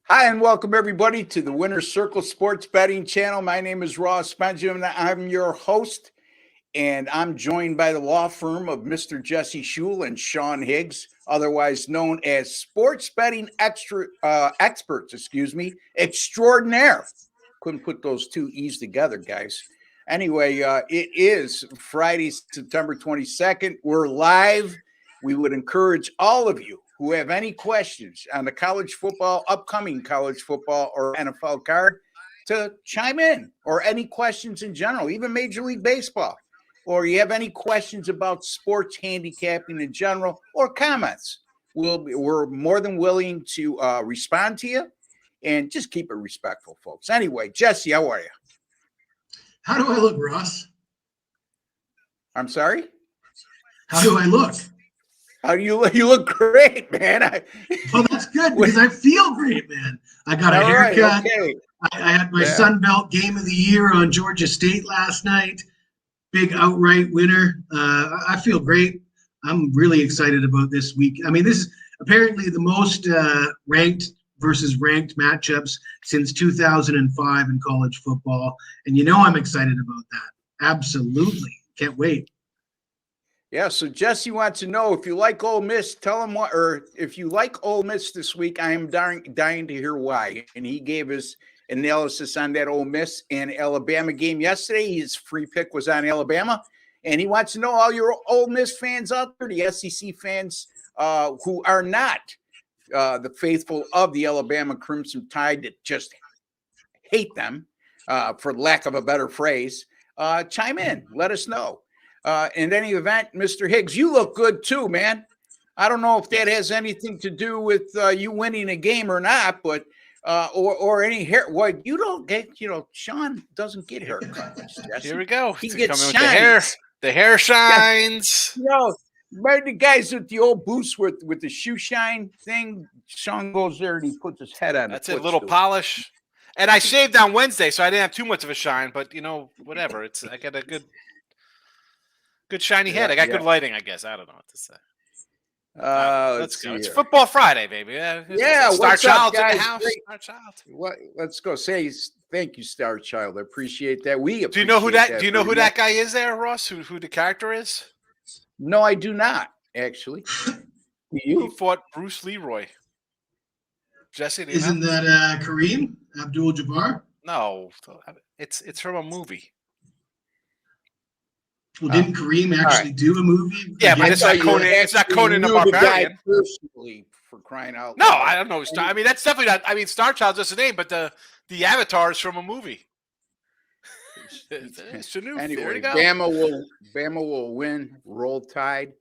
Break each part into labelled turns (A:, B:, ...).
A: Hi, and welcome everybody to the Winner's Circle Sports Betting Channel. My name is Ross Benjamin. I'm your host, and I'm joined by the law firm of Mr. Jesse Schule and Sean Higgs, otherwise known as sports betting experts, extraordinaire. Couldn't put those two E's together, guys. Anyway, it is Friday, September 22nd. We're live. We would encourage all of you who have any questions on the upcoming college football or NFL card to chime in, or any questions in general, even Major League Baseball, or you have any questions about sports handicapping in general, or comments. We're more than willing to respond to you, and just keep it respectful, folks. Anyway, Jesse, how are you?
B: How do I look, Ross?
A: I'm sorry?
B: How do I look?
A: How do you look? You look great, man.
B: Well, that's good because I feel great, man. I got a haircut.
A: Right, okay.
B: I had my Sun Belt Game of the Year on Georgia State last night. Big outright winner. I feel great. I'm really excited about this week. I mean, this is apparently the most ranked versus ranked matchups since 2005 in college football. And you know I'm excited about that. Absolutely. Can't wait.
A: Yeah, so Jesse wants to know if you like Ole Miss, tell him what, or if you like Ole Miss this week, I am dying to hear why. And he gave his analysis on that Ole Miss and Alabama game yesterday. His free pick was on Alabama, and he wants to know all your Ole Miss fans out there, the SEC fans who are not the faithful of the Alabama Crimson Tide that just hate them, for lack of a better phrase, chime in, let us know. In any event, Mr. Higgs, you look good too, man. I don't know if that has anything to do with you winning a game or not, but or any hair. Well, you don't get, Sean doesn't get haircuts.
C: Here we go.
A: He gets
C: coming with the hair. The hair shines.
A: Remember the guys with the old boots with the shoe shine thing? Sean goes there and he puts his head on.
C: That's a little polish. And I shaved on Wednesday, so I didn't have too much of a shine. But whatever. I got a good shiny head. I got good lighting, I guess. I don't know what to say. Let's go. It's Football Friday, baby.
A: Star
C: Child's in the house. Star Child.
A: Let's go. Say thank you, Star Child. I appreciate that.
C: Do you know who that guy is there, Ross? Who the character is?
A: No, I do not, actually.
C: He fought Bruce Leroy. Jesse,
B: isn't that Kareem Abdul-Jabbar?
C: No, it's from a movie.
B: Well, didn't Kareem actually do a movie?
C: Yeah, but it's not Conan. It's not Conan the Barbarian.
A: Personally, for crying out
C: loud.
A: No,
C: I don't know. I mean, that's definitely not. I mean, Star Child's just a name, but the Avatar is from a movie.
A: Anyway, Bama will win. Roll Tide.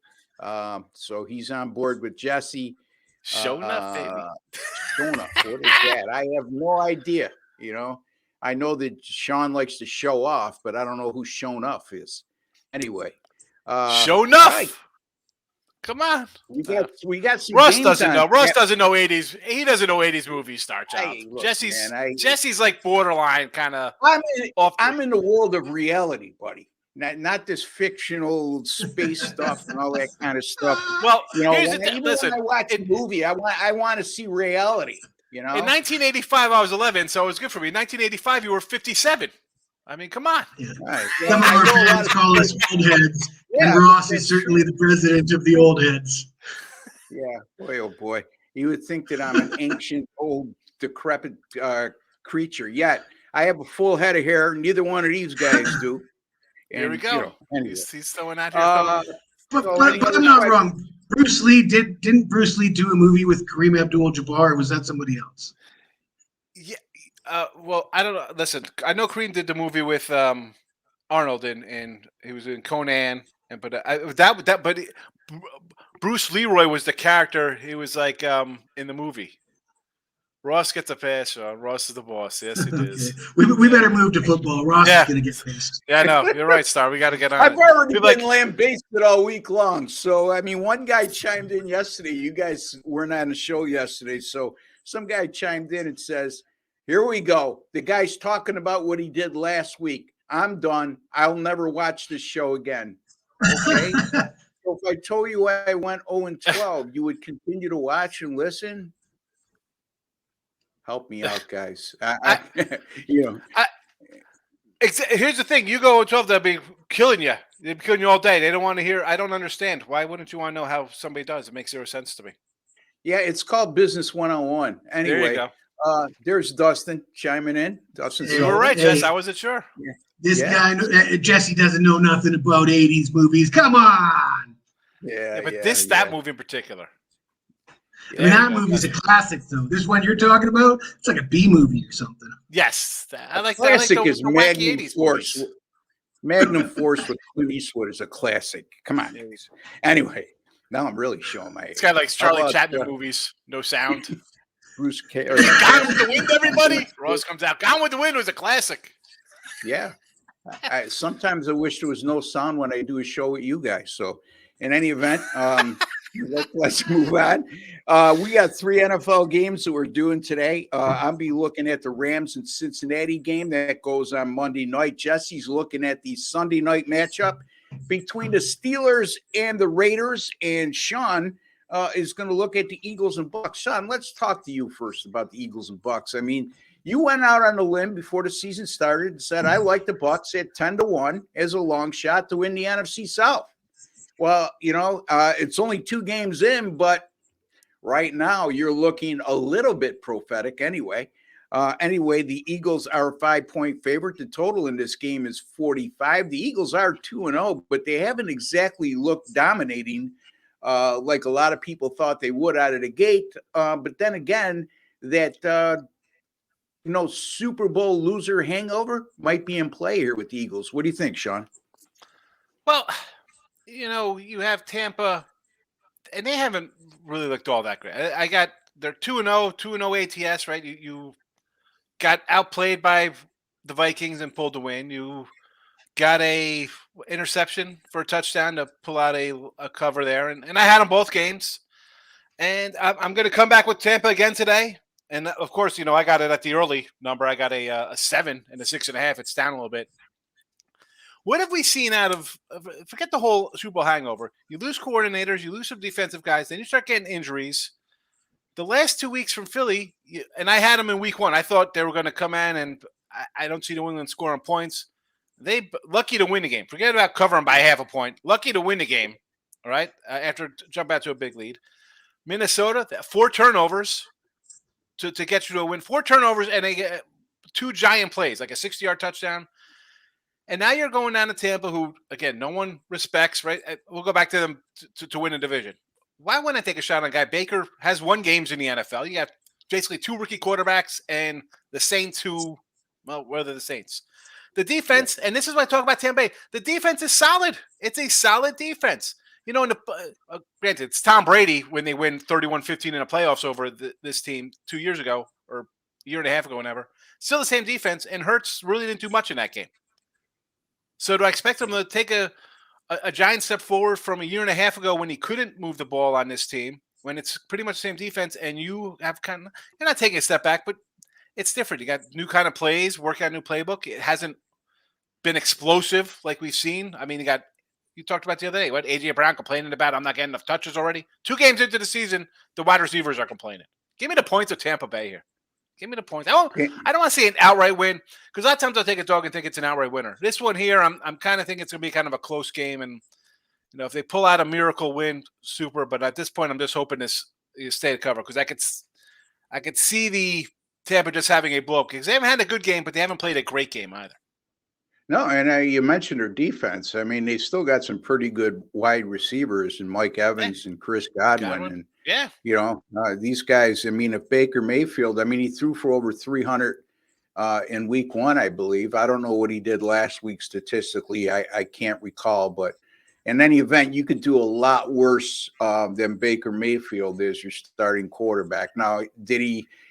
A: So he's on board with Jesse.
C: Show enough, baby.
A: Show enough. What is that? I have no idea. I know that Sean likes to show off, but I don't know who shown off is. Anyway,
C: show enough. Right. Come on,
A: we got some.
C: Russ doesn't know. Russ doesn't know 80s. He doesn't know 80s movies. Star Child. Hey, look, Jesse's like borderline kind of.
A: I'm in the world of reality, buddy. Not this fictional space stuff and all that kind of stuff.
C: Well,
A: when I watch a movie, I want to see reality. In
C: 1985, I was 11, so it was good for me. In 1985, you were 57. I mean, come on.
B: Yeah. Right. Some of our fans call us old heads, and Ross is certainly the president of the old heads.
A: Yeah, boy, oh boy. You would think that I'm an ancient, old, decrepit creature. Yet I have a full head of hair. Neither one of these guys do.
C: And, here we go.
A: Anyway.
C: He's throwing out here.
B: But I'm not wrong. Bruce Lee didn't Bruce Lee do a movie with Kareem Abdul-Jabbar, or was that somebody else?
C: Yeah. Well, I don't know. Listen, I know Kareem did the movie with Arnold, and he was in Conan, but Bruce Leroy was the character. He was like in the movie. Ross gets a pass, Sean. Ross is the boss. Yes, it is.
B: We better move to football. Ross is going to get pissed.
C: Yeah, no, you're right, Star. We got to get on.
A: I've already been lambasted all week long. So, I mean, one guy chimed in yesterday. You guys weren't on the show yesterday. So some guy chimed in and says, here we go. The guy's talking about what he did last week. I'm done. I'll never watch this show again. Okay? So if I told you I went 0-12, you would continue to watch and listen? Help me out, guys. You know,
C: Here's the thing: you go 12, they'll be killing you. They'll be killing you all day. They don't want to hear. I don't understand. Why wouldn't you want to know how somebody does? It makes zero sense to me.
A: yeah, it's called Business 101.
C: There you
A: Anyway,
C: go.
A: there's Dustin chiming in. Dustin,
C: You were right,
B: Hey.
C: Jess. I wasn't sure.
B: This
A: Yeah.
B: guy, Jesse, doesn't know nothing about 80s movies. Come on.
C: Yeah, but
A: yeah,
C: that movie in particular.
B: I mean, that movie's a classic, though. This one you're talking about, it's like a B movie or something.
C: Yes, I like
A: classic
C: the
A: is
C: wacky
A: Magnum
C: 80s
A: Force.
C: movies.
A: Magnum Force with Clint Eastwood is a classic. Come on. Anyway, now I'm really showing my age.
C: It's kind of like Charlie
A: How about,
C: Chaplin movies, no sound.
A: Bruce K.
C: Gone with the Wind, everybody. Ross comes out. Gone with the Wind was a classic.
A: Yeah. Sometimes I wish there was no sound when I do a show with you guys. So, in any event, let's move on. We got 3 NFL games that we're doing today. I'll be looking at the Rams and Cincinnati game that goes on Monday night. Jesse's looking at the Sunday night matchup between the Steelers and the Raiders, and Sean is going to look at the Eagles and Bucks. Sean, let's talk to you first about the Eagles and Bucks. I mean, you went out on a limb before the season started and said, I like the Bucks at 10-1 as a long shot to win the NFC South. Well, it's only 2 games in, but right now you're looking a little bit prophetic anyway. The Eagles are a 5-point favorite. The total in this game is 45. The Eagles are 2-0, but they haven't exactly looked dominating like a lot of people thought they would out of the gate. But then again, that Super Bowl loser hangover might be in play here with the Eagles. What do you think, Sean?
C: Well, you have Tampa, and they haven't really looked all that great. They're 2-0, 2-0 ATS, right? You got outplayed by the Vikings and pulled the win. You got a interception for a touchdown to pull out a cover there, and I had them both games. And I'm going to come back with Tampa again today. And of course, I got it at the early number. I got a 7 and a 6.5. It's down a little bit. What have we seen out of forget the whole Super Bowl hangover? You lose coordinators, you lose some defensive guys, then you start getting injuries. The last 2 weeks from Philly, and I had them in week 1. I thought they were going to come in, and I don't see New England scoring points. They lucky to win the game. Forget about covering by half a point. Lucky to win the game, all right, after jump out to a big lead. Minnesota, 4 turnovers to get you to a win. 4 turnovers, and they get 2 giant plays, like a 60-yard touchdown. And now you're going down to Tampa, who, again, no one respects, right? We'll go back to them to win a division. Why wouldn't I take a shot on a guy? Baker has won games in the NFL. You got basically 2 rookie quarterbacks and the Saints who, well, where are the Saints? The defense, and this is what I talk about Tampa Bay, the defense is solid. It's a solid defense. Granted, it's Tom Brady when they win 31-15 in the playoffs over this team 2 years ago or a year and a half ago, whenever. Still the same defense, and Hurts really didn't do much in that game. So do I expect him to take a giant step forward from a year and a half ago when he couldn't move the ball on this team, when it's pretty much the same defense, and you have you're not taking a step back, but it's different. You got new kind of plays, work out a new playbook. It hasn't been explosive like we've seen. I mean, you talked about the other day, what AJ Brown complaining about, I'm not getting enough touches already. 2 games into the season, the wide receivers are complaining. Give me the points of Tampa Bay here. Give me the points. I don't want to see an outright win, because a lot of times I'll take a dog and think it's an outright winner. This one here, I'm kind of thinking it's going to be kind of a close game, and if they pull out a miracle win, super. But at this point, I'm just hoping this stay to cover, because I could see the Tampa just having a blow up, because they haven't had a good game, but they haven't played a great game either.
A: No, and you mentioned their defense. I mean, they still got some pretty good wide receivers, and Mike Evans and Chris Godwin. And these guys. I mean, if Baker Mayfield, he threw for over 300 in week 1, I believe. I don't know what he did last week statistically. I can't recall, but in any event, you could do a lot worse than Baker Mayfield is your starting quarterback. Now,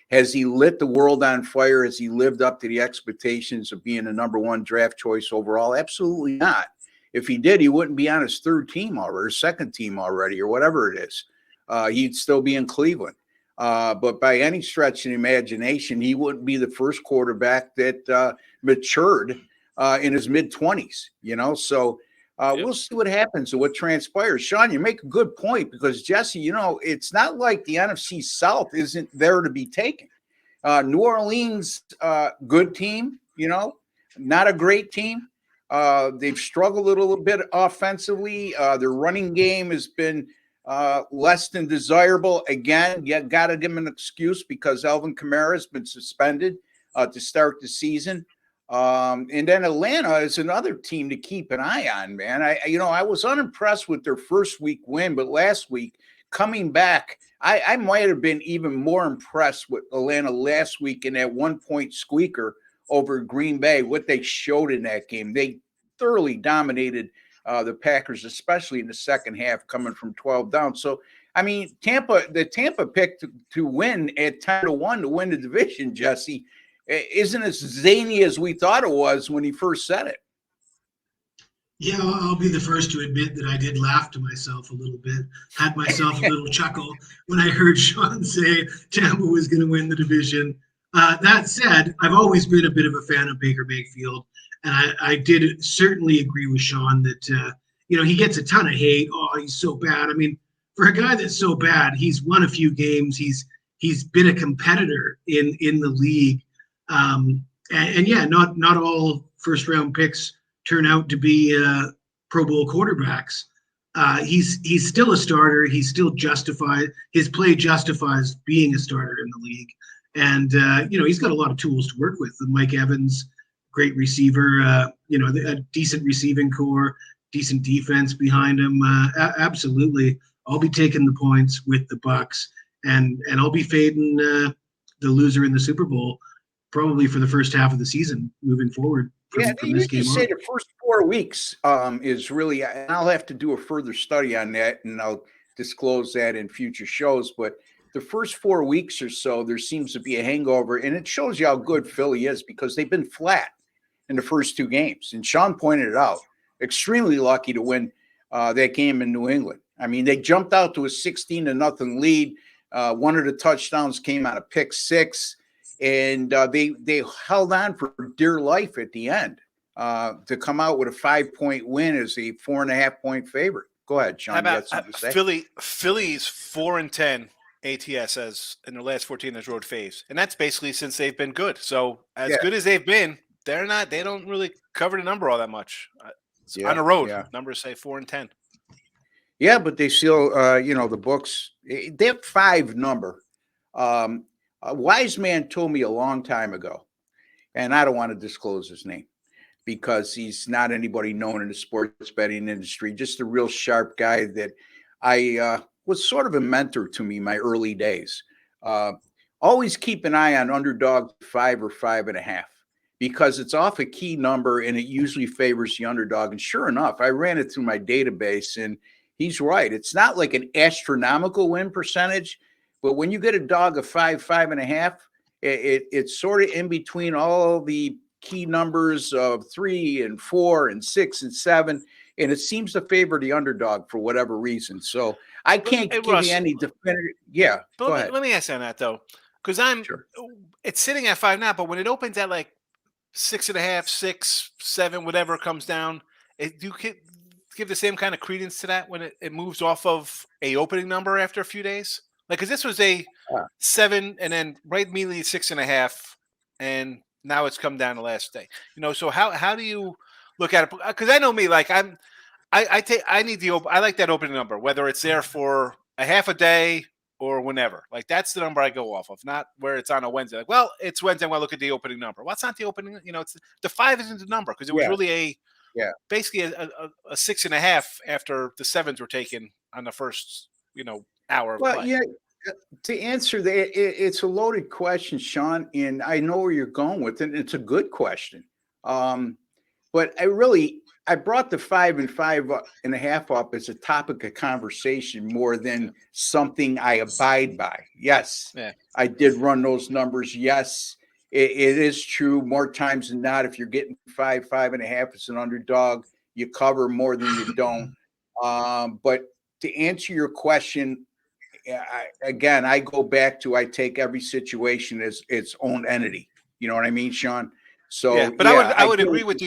A: has he lit the world on fire? Has he lived up to the expectations of being the number 1 draft choice overall? Absolutely not. If he did, he wouldn't be on his 3rd team already, or 2nd team already, or whatever it is. He'd still be in Cleveland. But by any stretch of the imagination, he wouldn't be the first quarterback that matured in his mid-20s, So we'll see what happens and what transpires. Sean, you make a good point, because, Jesse, it's not like the NFC South isn't there to be taken. New Orleans, good team, not a great team. They've struggled a little bit offensively. Their running game has been less than desirable. Again, you got to give them an excuse because Alvin Kamara has been suspended to start the season. And then Atlanta is another team to keep an eye on, man. I was unimpressed with their first week win, but last week coming back, I might have been even more impressed with Atlanta last week in that 1-point squeaker over Green Bay, what they showed in that game. They thoroughly dominated the Packers, especially in the second half, coming from 12 down. So, I mean, the Tampa pick to win at 10-1 to win the division, Jesse, isn't as zany as we thought it was when he first said it.
B: Yeah, I'll be the first to admit that I did laugh to myself a little bit, had myself a little chuckle when I heard Sean say Tampa was going to win the division. That said, I've always been a bit of a fan of Baker Mayfield, and I did certainly agree with Sean that he gets a ton of hate. Oh, he's so bad. I mean, for a guy that's so bad, he's won a few games. He's been a competitor in the league, and yeah, not all first round picks turn out to be Pro Bowl quarterbacks. He's still a starter. He's still justified. His play justifies being a starter in the league. And, he's got a lot of tools to work with. Mike Evans, great receiver, a decent receiving core, decent defense behind him. Absolutely. I'll be taking the points with the Bucs, and I'll be fading the loser in the Super Bowl probably for the first half of the season moving forward.
A: From this game say the first 4 weeks is really, and I'll have to do a further study on that, and I'll disclose that in future shows. But the first 4 weeks or so, there seems to be a hangover, and it shows you how good Philly is because they've been flat in the first 2 games. And Sean pointed it out. Extremely lucky to win that game in New England. I mean, they jumped out to a 16-0 lead. One of the touchdowns came out of pick six. And they held on for dear life at the end to come out with a 5-point win as a 4.5-point favorite. Go ahead, Sean.
C: How about Philly's 4-10 ATS as in their last 14 as road faves, and that's basically since they've been good. So good as they've been, they don't really cover the number all that much. On the road, numbers say 4-10.
A: Yeah, but they still, the books, they have 5 number. A wise man told me a long time ago, and I don't want to disclose his name because he's not anybody known in the sports betting industry, just a real sharp guy that I was sort of a mentor to me in my early days. Always keep an eye on underdog 5 or 5.5 because it's off a key number and it usually favors the underdog. And sure enough, I ran it through my database and he's right. It's not like an astronomical win percentage. But when you get a dog of 5, 5.5, it's sort of in between all the key numbers of 3 and 4 and 6 and 7, and it seems to favor the underdog for whatever reason. So I can't give you any definitive. Yeah, go ahead.
C: Let me ask you on that though, because it's sitting at 5 now, but when it opens at like 6.5, 6, 7, whatever comes down, do you give the same kind of credence to that when it moves off of a opening number after a few days? Like, because this was a 7 and then right immediately 6.5, and now it's come down the last day. So how do you look at it? Because I know me, like I like that opening number, whether it's there for a half a day or whenever. Like that's the number I go off of, not where it's on a Wednesday. Like, well, it's Wednesday. I'm going to look at the opening number. Well, it's not the opening. It's the 5 isn't the number because it was really basically a 6.5 after the 7s were taken on the first hour of play.
A: To answer that, it's a loaded question, Sean, and I know where you're going with it. And it's a good question. But I brought the 5 and 5.5 up as a topic of conversation more than something I abide by. Yes, I did run those numbers. Yes, it is true. More times than not, if you're getting 5, 5.5, it's an underdog. You cover more than you don't. But to answer your question, I go back to I take every situation as its own entity. You know what I mean, Sean? So,
C: I would agree with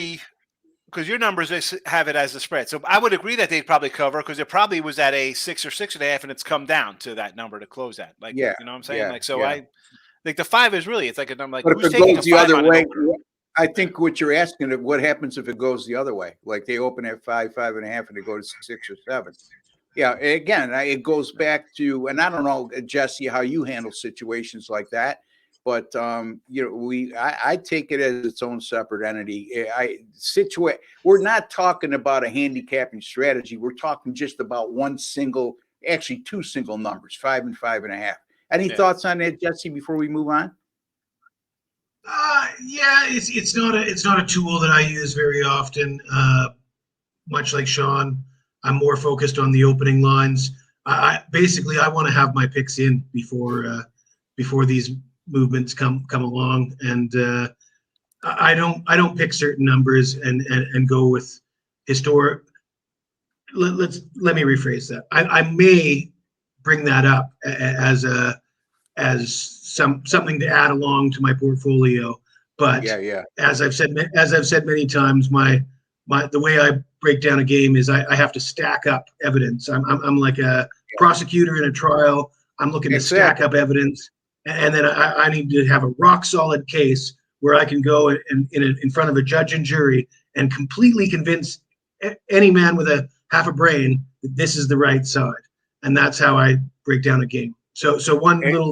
C: because your numbers have it as a spread. So I would agree that they'd probably cover because it probably was at a 6 or 6.5, and it's come down to that number to close at. Like, you know what I'm saying? Like the 5 is really, it's like a number. Like,
A: But
C: who's
A: if it
C: taking
A: goes
C: a
A: the
C: 5
A: other
C: on an
A: way,
C: opener?
A: I think what you're asking is what happens if it goes the other way? Like they open at 5, 5.5, and they go to 6 or 7. Yeah, again, it goes back to, and I don't know, Jesse, how you handle situations like that, but I take it as its own separate entity. We're not talking about a handicapping strategy. We're talking just about actually 2 single numbers, 5 and 5.5. Any thoughts on that, Jesse? Before we move on?
B: Yeah, it's not a tool that I use very often. Much like Sean, I'm more focused on the opening lines. Basically I want to have my picks in before these movements come along, and I don't pick certain numbers and go with historic. Let me rephrase that. I may bring that up as something to add along to my portfolio. But
A: Yeah.
B: as I've said many times, the way I break down a game is I have to stack up evidence. I'm like a prosecutor in a trial. I'm looking to stack up evidence, and then I need to have a rock solid case where I can go in front of a judge and jury and completely convince any man with a half a brain that this is the right side. And that's how I break down a game. So one little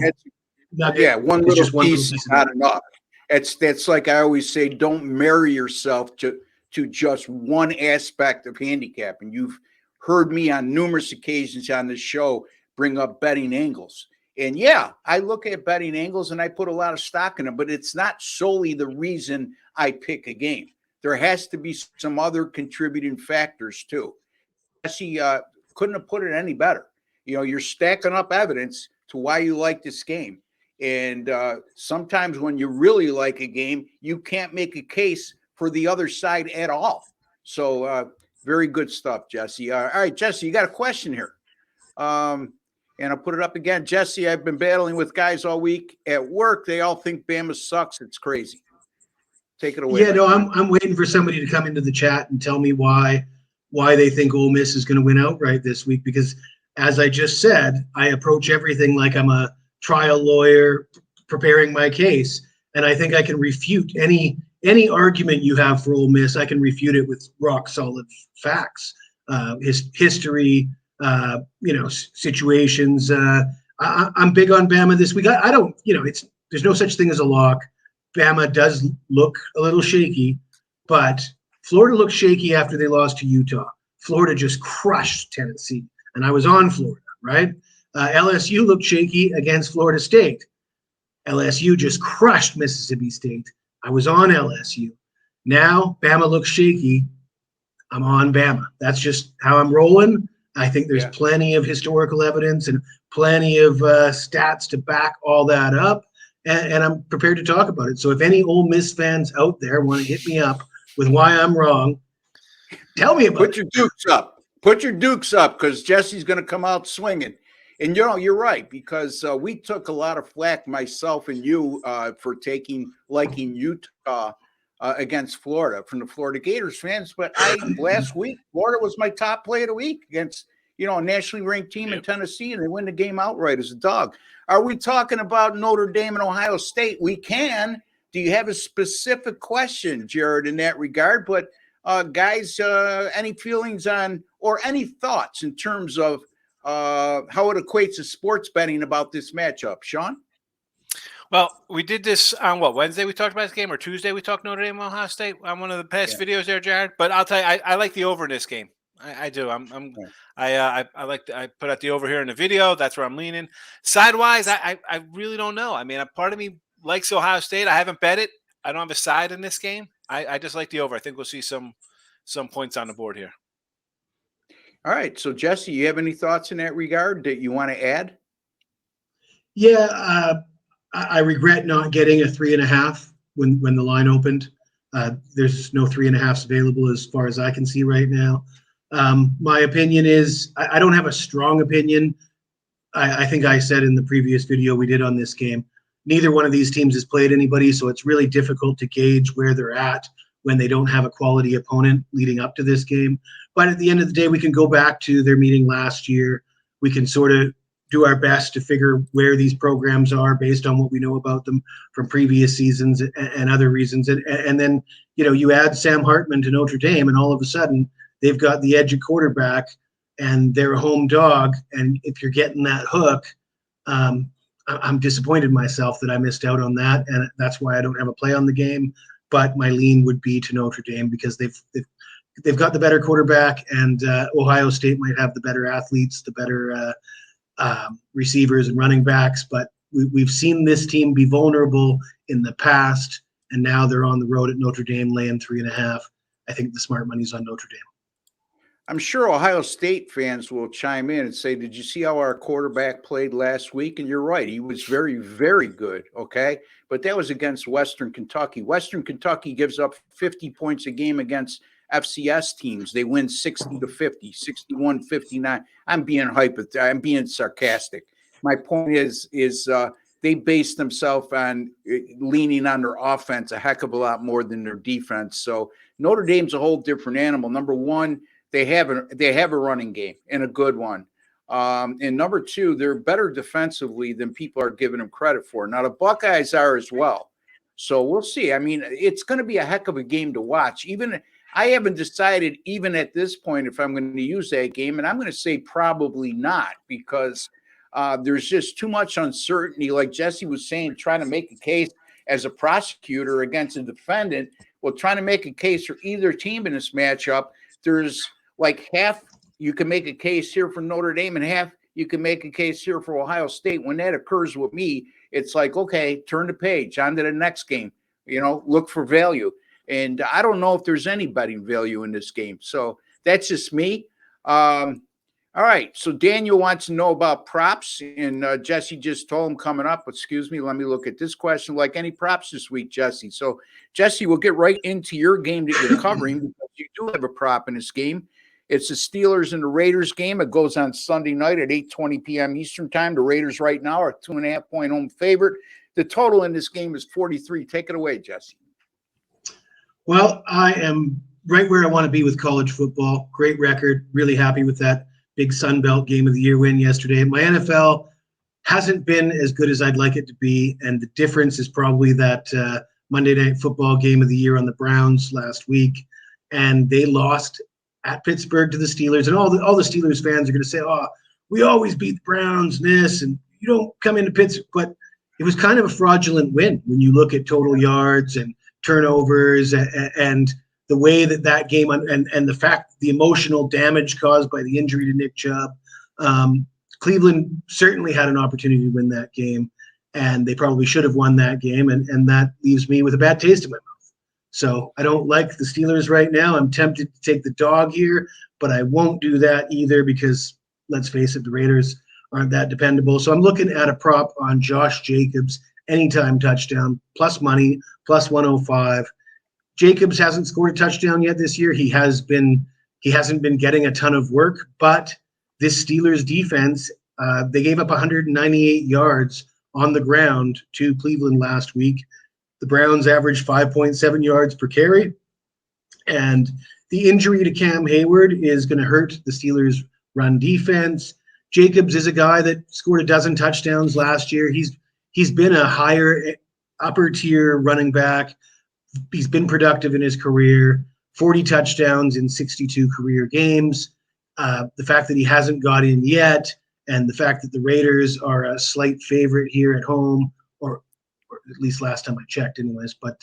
B: nugget
A: one
B: is
A: little
B: just one
A: piece
B: little
A: is not enough. That's like I always say, don't marry yourself to just one aspect of handicapping. You've heard me on numerous occasions on this show bring up betting angles. And yeah, I look at betting angles and I put a lot of stock in them, but it's not solely the reason I pick a game. There has to be some other contributing factors too. Jesse couldn't have put it any better. You're stacking up evidence to why you like this game. And sometimes when you really like a game, you can't make a case for the other side at all. So very good stuff, Jesse. All right, Jesse, you got a question here. And I'll put it up again. Jesse, I've been battling with guys all week at work. They all think Bama sucks. It's crazy. Take it away.
B: Yeah, no, I'm waiting for somebody to come into the chat and tell me why they think Ole Miss is going to win outright this week. Because as I just said, I approach everything like I'm a trial lawyer preparing my case, and I think I can refute any argument you have for Ole Miss. I can refute it with rock solid facts, his history, situations. I'm big on Bama this week. I don't, there's no such thing as a lock. Bama does look a little shaky, but Florida looked shaky after they lost to Utah. Florida just crushed Tennessee, and I was on Florida, right? LSU looked shaky against Florida State. LSU just crushed Mississippi State. I was on LSU. Now Bama looks shaky. I'm on Bama. That's just how I'm rolling. I think there's plenty of historical evidence and plenty of stats to back all that up. And I'm prepared to talk about it. So if any Ole Miss fans out there want to hit me up with why I'm wrong, tell me about it.
A: Put your dukes up. Put your dukes up, because Jesse's going to come out swinging. And you're right, because we took a lot of flack, myself and you, for liking Utah against Florida from the Florida Gators fans. But last week, Florida was my top play of the week against a nationally ranked team in Tennessee, and they win the game outright as a dog. Are we talking about Notre Dame and Ohio State? We can. Do you have a specific question, Jared, in that regard? But guys, any feelings on or any thoughts in terms of how it equates to sports betting about this matchup, Sean?
C: Well, we did this on Wednesday we talked about this game, or Tuesday we talked Notre Dame and Ohio State on one of the past videos there, Jared. But I'll tell you, I like the over in this game. I do. I put out the over here in the video. That's where I'm leaning. Sidewise, I really don't know. I mean, a part of me likes Ohio State. I haven't bet it. I don't have a side in this game. I just like the over. I think we'll see some points on the board here.
A: All right. So Jesse, you have any thoughts in that regard that you want to add?
B: Yeah, I regret not getting a 3.5 when the line opened. There's no 3.5s available as far as I can see right now. My opinion is I don't have a strong opinion. I think I said in the previous video we did on this game, neither one of these teams has played anybody, so it's really difficult to gauge where they're at when they don't have a quality opponent leading up to this game. But at the end of the day, we can go back to their meeting last year. We can sort of do our best to figure where these programs are based on what we know about them from previous seasons and other reasons. And then, you add Sam Hartman to Notre Dame, and all of a sudden they've got the edge of quarterback and they're a home dog. And if you're getting that hook, I'm disappointed myself that I missed out on that. And that's why I don't have a play on the game. But my lean would be to Notre Dame because they've got the better quarterback, and Ohio State might have the better athletes, the better receivers and running backs. But we've seen this team be vulnerable in the past, and now they're on the road at Notre Dame laying 3.5. I think the smart money's on Notre Dame.
A: I'm sure Ohio State fans will chime in and say, did you see how our quarterback played last week? And you're right. He was very, very good. Okay. But that was against Western Kentucky. Western Kentucky gives up 50 points a game against FCS teams. They win 60-50, 61-59. I'm being sarcastic. My point is they base themselves on leaning on their offense a heck of a lot more than their defense. So Notre Dame's a whole different animal. Number one, they have a running game and a good one. And number two, they're better defensively than people are giving them credit for. Now, the Buckeyes are as well. So we'll see. I mean, it's going to be a heck of a game to watch. I haven't decided even at this point if I'm going to use that game, and I'm going to say probably not because there's just too much uncertainty. Like Jesse was saying, trying to make a case as a prosecutor against a defendant. Well, trying to make a case for either team in this matchup, there's like half you can make a case here for Notre Dame and half you can make a case here for Ohio State. When that occurs with me, it's like, okay, turn the page, on to the next game, look for value. And I don't know if there's any betting value in this game. So that's just me. All right. So Daniel wants to know about props. And Jesse just told him coming up. Excuse me. Let me look at this question. Like any props this week, Jesse. So, Jesse, we'll get right into your game that you're covering because you do have a prop in this game. It's the Steelers and the Raiders game. It goes on Sunday night at 8:20 p.m. Eastern time. The Raiders right now are 2.5-point home favorite. The total in this game is 43. Take it away, Jesse.
B: Well, I am right where I want to be with college football. Great record. Really happy with that big Sun Belt Game of the Year win yesterday. My NFL hasn't been as good as I'd like it to be, and the difference is probably that Monday Night Football Game of the Year on the Browns last week, and they lost at Pittsburgh to the Steelers. And all the Steelers fans are going to say, "Oh, we always beat the Browns, and you don't come into Pittsburgh." But it was kind of a fraudulent win when you look at total yards and turnovers and the way that game and the emotional damage caused by the injury to Nick Chubb. Cleveland certainly had an opportunity to win that game, and they probably should have won that game, and that leaves me with a bad taste in my mouth. So I don't like the Steelers right now. I'm tempted to take the dog here, but I won't do that either because, let's face it, the Raiders aren't that dependable. So I'm looking at a prop on Josh Jacobs, anytime touchdown, plus money, plus 105. Jacobs hasn't scored a touchdown yet this year. He hasn't been getting a ton of work, but this Steelers defense, they gave up 198 yards on the ground to Cleveland last week. The Browns averaged 5.7 yards per carry, and the injury to Cam Hayward is going to hurt the Steelers' run defense. Jacobs is a guy that scored a dozen touchdowns last year. He's been a higher, upper tier running back. He's been productive in his career, 40 touchdowns in 62 career games. The fact that he hasn't got in yet, and the fact that the Raiders are a slight favorite here at home, or at least last time I checked anyways. But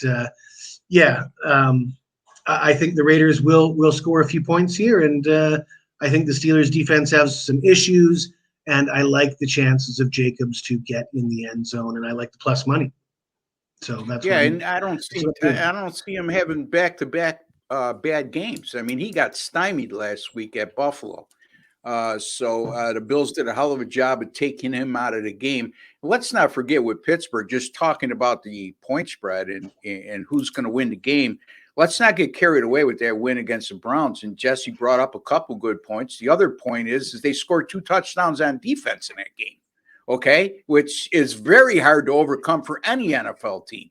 B: I think the Raiders will score a few points here, and I think the Steelers defense has some issues, and I like the chances of Jacobs to get in the end zone, and I like the plus money. So that's
A: and I don't see him having back-to-back bad games. I mean, he got stymied last week at Buffalo. So the Bills did a hell of a job of taking him out of the game. Let's not forget with Pittsburgh, just talking about the point spread and who's going to win the game. Let's not get carried away with that win against the Browns. And Jesse brought up a couple good points. The other point is they scored 2 touchdowns on defense in that game. Okay, which is very hard to overcome for any NFL team,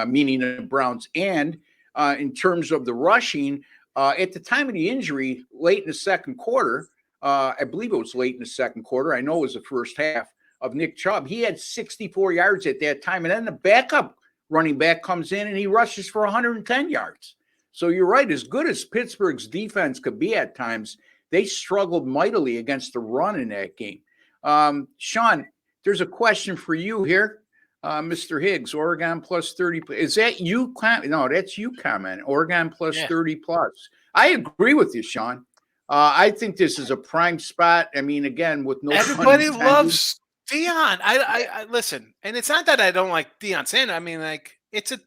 A: meaning the Browns. And in terms of the rushing, at the time of the injury, late in the second quarter, I believe it was late in the second quarter. I know it was the first half of Nick Chubb. He had 64 yards at that time. And then the backup running back comes in and he rushes for 110 yards. So you're right. As good as Pittsburgh's defense could be at times, they struggled mightily against the run in that game. Sean, there's a question for you here. Mr. Higgs, Oregon plus 30. Is that you? No, that's you comment. Oregon plus 30 plus. I agree with you, Sean. I think this is a prime spot. I mean, again, with no
C: everybody loves Deion. I listen, and it's not that I don't like Deion Sanders. I mean, like it's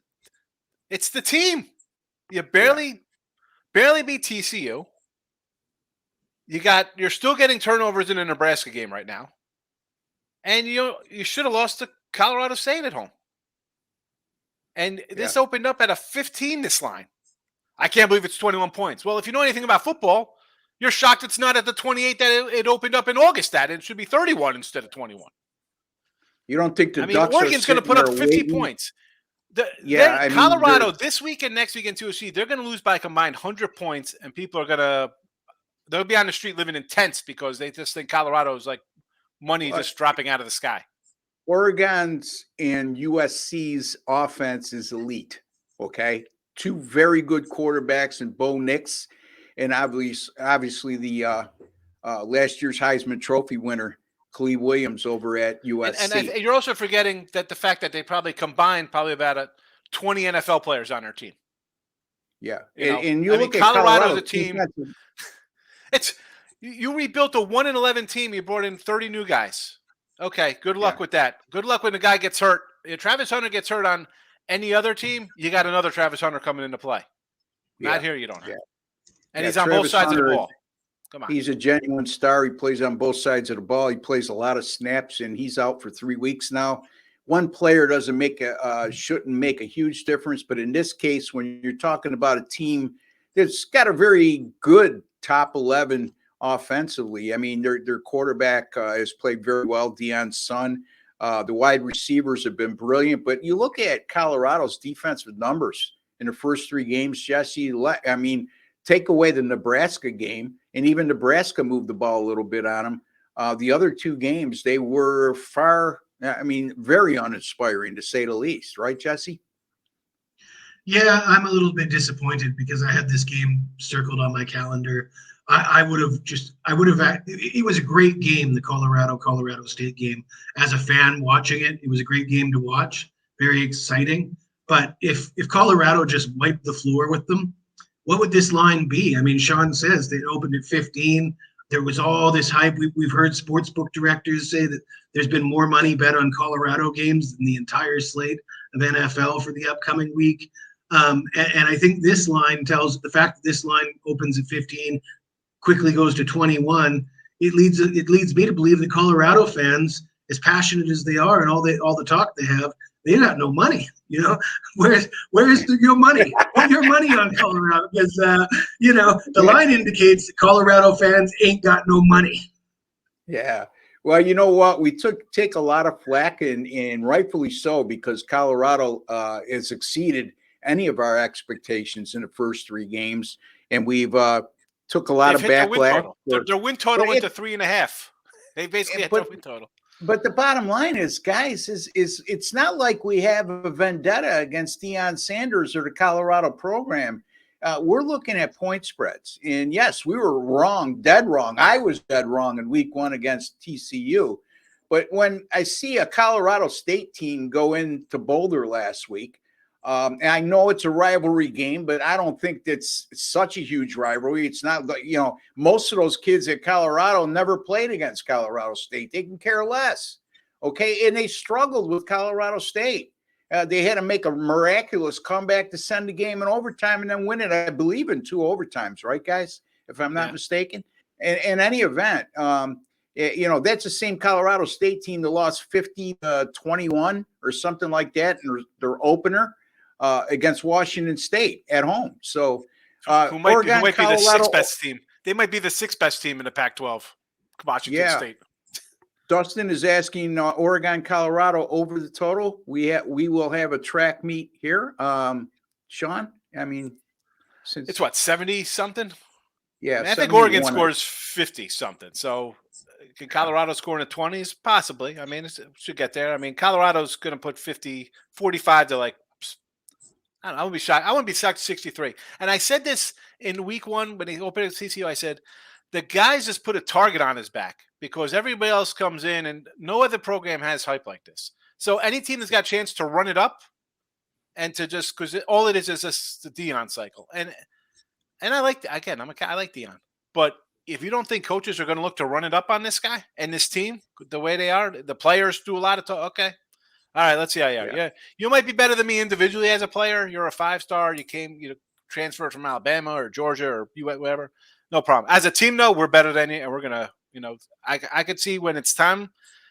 C: the team. You barely beat TCU. You're still getting turnovers in the Nebraska game right now, and you should have lost to Colorado State at home. And this opened up at a 15. This line, I can't believe it's 21 points. Well, if you know anything about football, you're shocked it's not at the 28 that it opened up in August. That it should be 31 instead of 21.
A: You don't think the Ducks
C: Oregon's going to put up 50 points. Colorado this week and next week in 2C, they're going to lose by a combined 100 points, and people are they'll be on the street living in tents because they just think Colorado is like money just dropping out of the sky.
A: Oregon's and USC's offense is elite. Okay, two very good quarterbacks in Bo Nix, and obviously the last year's Heisman Trophy winner Khalil Williams over at USC.
C: And you're also forgetting that the fact that they probably combined about 20 NFL players on their team.
A: Yeah, and you look at
C: Colorado's a team. You rebuilt a 1-11 team. You brought in 30 new guys. Okay, good luck with that. Good luck when the guy gets hurt. If Travis Hunter gets hurt on any other team, you got another Travis Hunter coming into play. Not here, you don't have. And he's on both sides of the ball. Come on.
A: He's a genuine star. He plays on both sides of the ball. He plays a lot of snaps, and he's out for 3 weeks now. One player shouldn't make a huge difference, but in this case, when you're talking about a team that's got a very good top 11 offensively, I mean, their quarterback has played very well, Deion's son. The wide receivers have been brilliant, but you look at Colorado's defensive numbers in the first 3 games, Jesse. I mean, take away the Nebraska game, and even Nebraska moved the ball a little bit on them. The other 2 games, they were very uninspiring to say the least. Right, Jesse?
B: Yeah, I'm a little bit disappointed because I had this game circled on my calendar. It was a great game, the Colorado State game. As a fan watching it, it was a great game to watch, very exciting. But if Colorado just wiped the floor with them, what would this line be? I mean, Sean says they opened at 15. There was all this hype. We've heard sportsbook directors say that there's been more money bet on Colorado games than the entire slate of NFL for the upcoming week. And I think this line tells the fact that this line opens at 15, quickly goes to 21. It leads me to believe that Colorado fans, as passionate as they are and all the talk they have, they got no money. You know, where's your money? Put your money on Colorado because the line indicates that Colorado fans ain't got no money.
A: Yeah. Well, you know what? We take a lot of flack, and rightfully so, because Colorado has exceeded any of our expectations in the first 3 games, and we've took a lot of backlash.
C: Their win total went to 3.5. They basically had their win total.
A: But the bottom line is, guys, is it's not like we have a vendetta against Deion Sanders or the Colorado program. We're looking at point spreads. And yes, we were wrong, dead wrong. I was dead wrong in week 1 against TCU. But when I see a Colorado State team go into Boulder last week, and I know it's a rivalry game, but I don't think that's such a huge rivalry. It's not like, most of those kids at Colorado never played against Colorado State. They can care less. Okay. And they struggled with Colorado State. They had to make a miraculous comeback to send the game in overtime and then win it, I believe, in 2 overtimes. Right, guys? If I'm not mistaken. In any event, that's the same Colorado State team that lost 50-21 or something like that in their opener. Against Washington State at home. So
C: who might be the 6th best team? They might be the 6th best team in the Pac-12. Washington State.
A: Dustin is asking Oregon, Colorado over the total. We will have a track meet here. Sean, I mean,
C: it's what, 70 something?
A: Yeah,
C: I think Oregon
A: 71.
C: scores 50 something. So can Colorado score in the 20s? Possibly. I mean, it should get there. I mean, Colorado's going to put 50, 45 to like, I don't know. I wouldn't be shocked. I wouldn't be shocked 63. And I said this in week one when he opened at CCU. I said, the guys just put a target on his back because everybody else comes in and no other program has hype like this. So any team that's got a chance to run it up and to just, because all it is just the Dion cycle. And I like, again, I like Dion. But if you don't think coaches are going to look to run it up on this guy and this team, the way they are, the players do a lot of talk. Okay. All right, let's see how you are. Yeah, you might be better than me individually as a player. You're a 5-star. You transferred from Alabama or Georgia or whatever. No problem. As a team, though, we're better than you, and we're gonna, I could see when it's time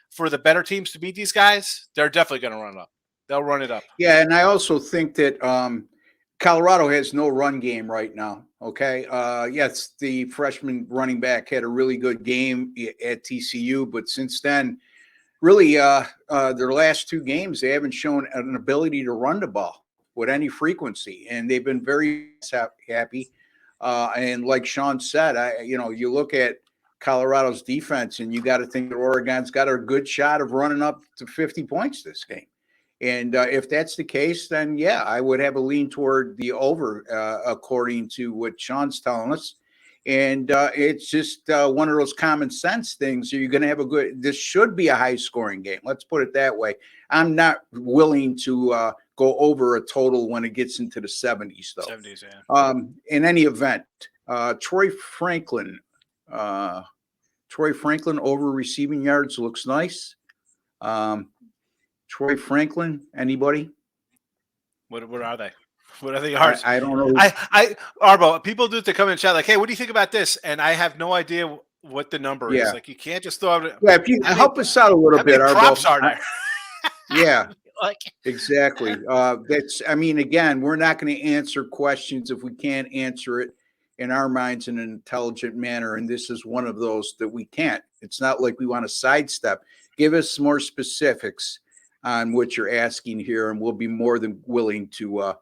C: for the better teams to beat these guys, they're definitely gonna run it up. They'll run it up.
A: Yeah, and I also think that Colorado has no run game right now. Okay, yes, the freshman running back had a really good game at TCU, but since then, really, their last 2 games, they haven't shown an ability to run the ball with any frequency, and they've been very happy. And like Sean said, you look at Colorado's defense, and you got to think that Oregon's got a good shot of running up to 50 points this game. And if that's the case, then yeah, I would have a lean toward the over, according to what Sean's telling us. And it's just one of those common sense things. You're going to have this should be a high scoring game. Let's put it that way. I'm not willing to go over a total when it gets into the 70s, though.
C: 70s, yeah.
A: In any event, Troy Franklin over receiving yards looks nice. Troy Franklin, anybody?
C: What are they? What are the yards?
A: I don't know.
C: Arbo, people do to come in and chat like, "Hey, what do you think about this?" And I have no idea what the number is. Like, you can't just throw it.
A: Yeah, if you help us out a little bit, Arbo.
C: Props are there?
A: Yeah, exactly. Again, we're not going to answer questions if we can't answer it in our minds in an intelligent manner, and this is one of those that we can't. It's not like we want to sidestep. Give us more specifics on what you're asking here, and we'll be more than willing to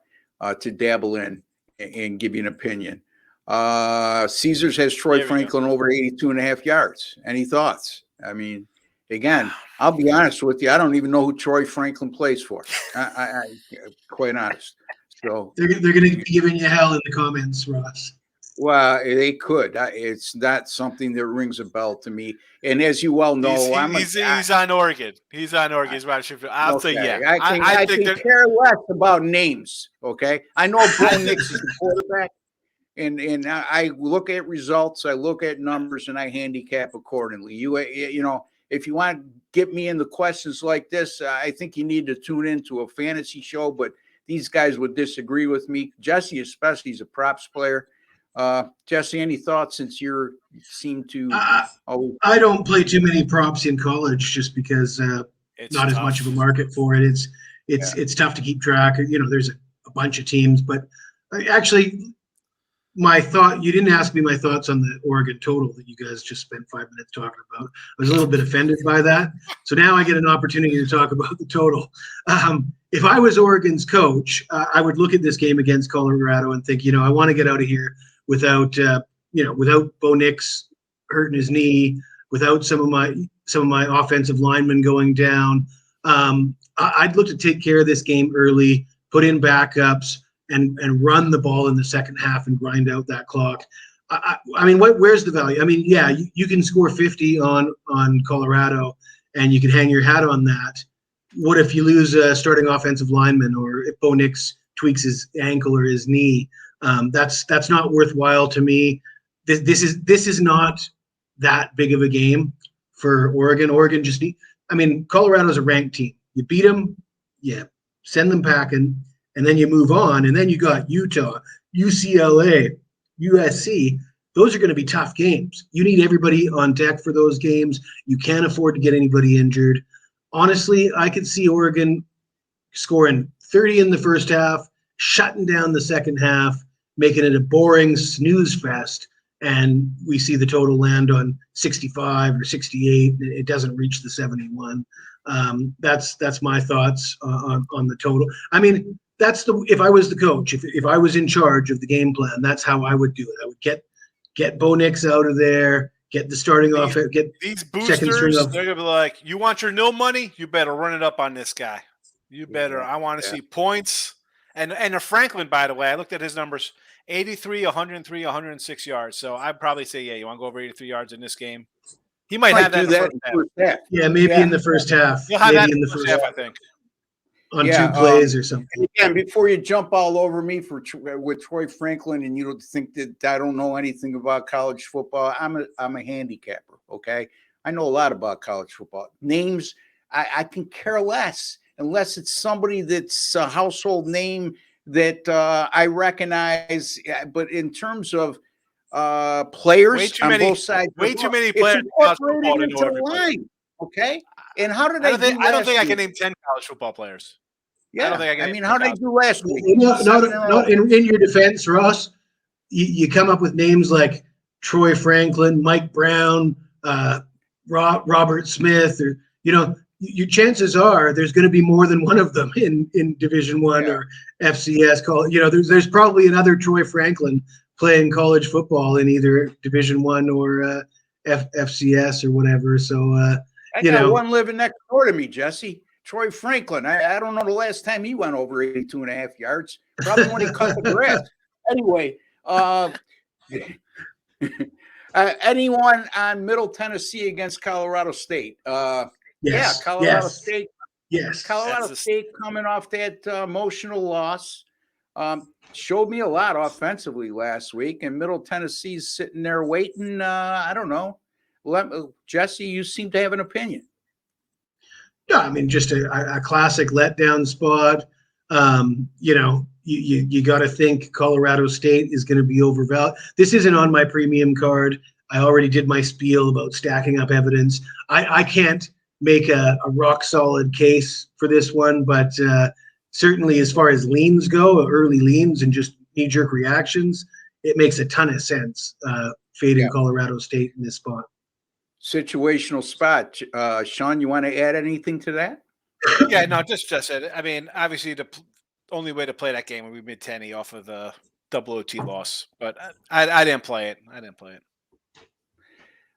A: dabble in and give you an opinion. Caesars has Troy Franklin over 82.5 yards. Any thoughts? I mean, again, I'll be honest with you. I don't even know who Troy Franklin plays for. I quite honest. So
B: they're going to be giving you hell in the comments, Ross.
A: Well, they could. It's not something that rings a bell to me. And as you well know,
C: he's on Oregon. He's on Oregon. He's right. I'll say yeah.
A: I think care less about names. Okay, I know Bo Nix is the quarterback, and I look at results, I look at numbers, and I handicap accordingly. You know, if you want to get me into questions like this, I think you need to tune into a fantasy show. But these guys would disagree with me. Jesse, especially, is a props player. Jesse, any thoughts since you seem to?
B: I don't play too many props in college just because it's not tough. As much of a market for it. It's tough to keep track. You know, there's a bunch of teams, but actually, my thought. You didn't ask me my thoughts on the Oregon total that you guys just spent 5 minutes talking about. I was a little bit offended by that. So now I get an opportunity to talk about the total. If I was Oregon's coach, I would look at this game against Colorado and think, I want to get out of here without Bo Nix hurting his knee, without some of my offensive linemen going down. I'd look to take care of this game early, put in backups, and run the ball in the second half and grind out that clock. Where's the value? Yeah, you can score 50 on Colorado, and you can hang your hat on that. What if you lose a starting offensive lineman, or if Bo Nix tweaks his ankle or his knee? That's not worthwhile to me. This is not that big of a game for Oregon. Oregon just Colorado's a ranked team. You beat them, send them packing, and then you move on. And then you got Utah, UCLA, USC. Those are going to be tough games. You need everybody on deck for those games. You can't afford to get anybody injured. Honestly, I could see Oregon scoring 30 in the first half, shutting down the second half, making it a boring snooze fest, and we see the total land on 65 or 68. It doesn't reach the 71. That's my thoughts on the total. If I was the coach, if I was in charge of the game plan, that's how I would do it. I would get get Bo Nix out of there, get the starting off, get
C: these
B: second string
C: boosters.
B: off.
C: They're gonna be like, you want your nil money? You better run it up on this guy. You better. I want to see points. And Franklin, by the way, I looked at his numbers: 83, 103, 106 yards. So I'd probably say, yeah, you want to go over 83 yards in this game. He might have that in the first half.
B: Yeah, maybe in the first half.
C: He'll have
B: maybe
C: that
B: in the first
C: half, I think.
B: On 2 plays or something.
A: And again, before you jump all over me with Troy Franklin, and you don't think that I don't know anything about college football, I'm a handicapper. Okay, I know a lot about college football. Names, I can care less unless it's somebody that's a household name that I recognize. But in terms of players on both sides,
C: way too many players in college football to know everybody.
A: Okay, and how did
C: I don't think I can name 10 college football players.
A: Yeah, I mean, how did they do last week?
B: In your defense, Ross, you come up with names like Troy Franklin, Mike Brown, Robert Smith, or your chances are there's going to be more than one of them in Division I or FCS. There's probably another Troy Franklin playing college football in either Division I or FCS or whatever. So
A: I got one living next door to me, Jesse. Troy Franklin. I don't know the last time he went over 82.5 yards. Probably when he cut the grass. Anyway, anyone on Middle Tennessee against Colorado State?
B: Yes.
A: Yeah, Colorado State.
B: Yes.
A: Colorado State coming off that emotional loss. Showed me a lot offensively last week, and Middle Tennessee's sitting there waiting. I don't know. Jesse, you seem to have an opinion.
B: Yeah, I mean, just a classic letdown spot. You got to think Colorado State is going to be overvalued. This isn't on my premium card. I already did my spiel about stacking up evidence. I can't make a rock solid case for this one, but certainly as far as leans go, early leans and just knee-jerk reactions, it makes a ton of sense fading Colorado State in this spot.
A: Situational spot. Sean, you want to add anything to that?
C: Yeah, no, just it. I mean, obviously the only way to play that game would be mid-10 off of the double OT loss, but I didn't play it.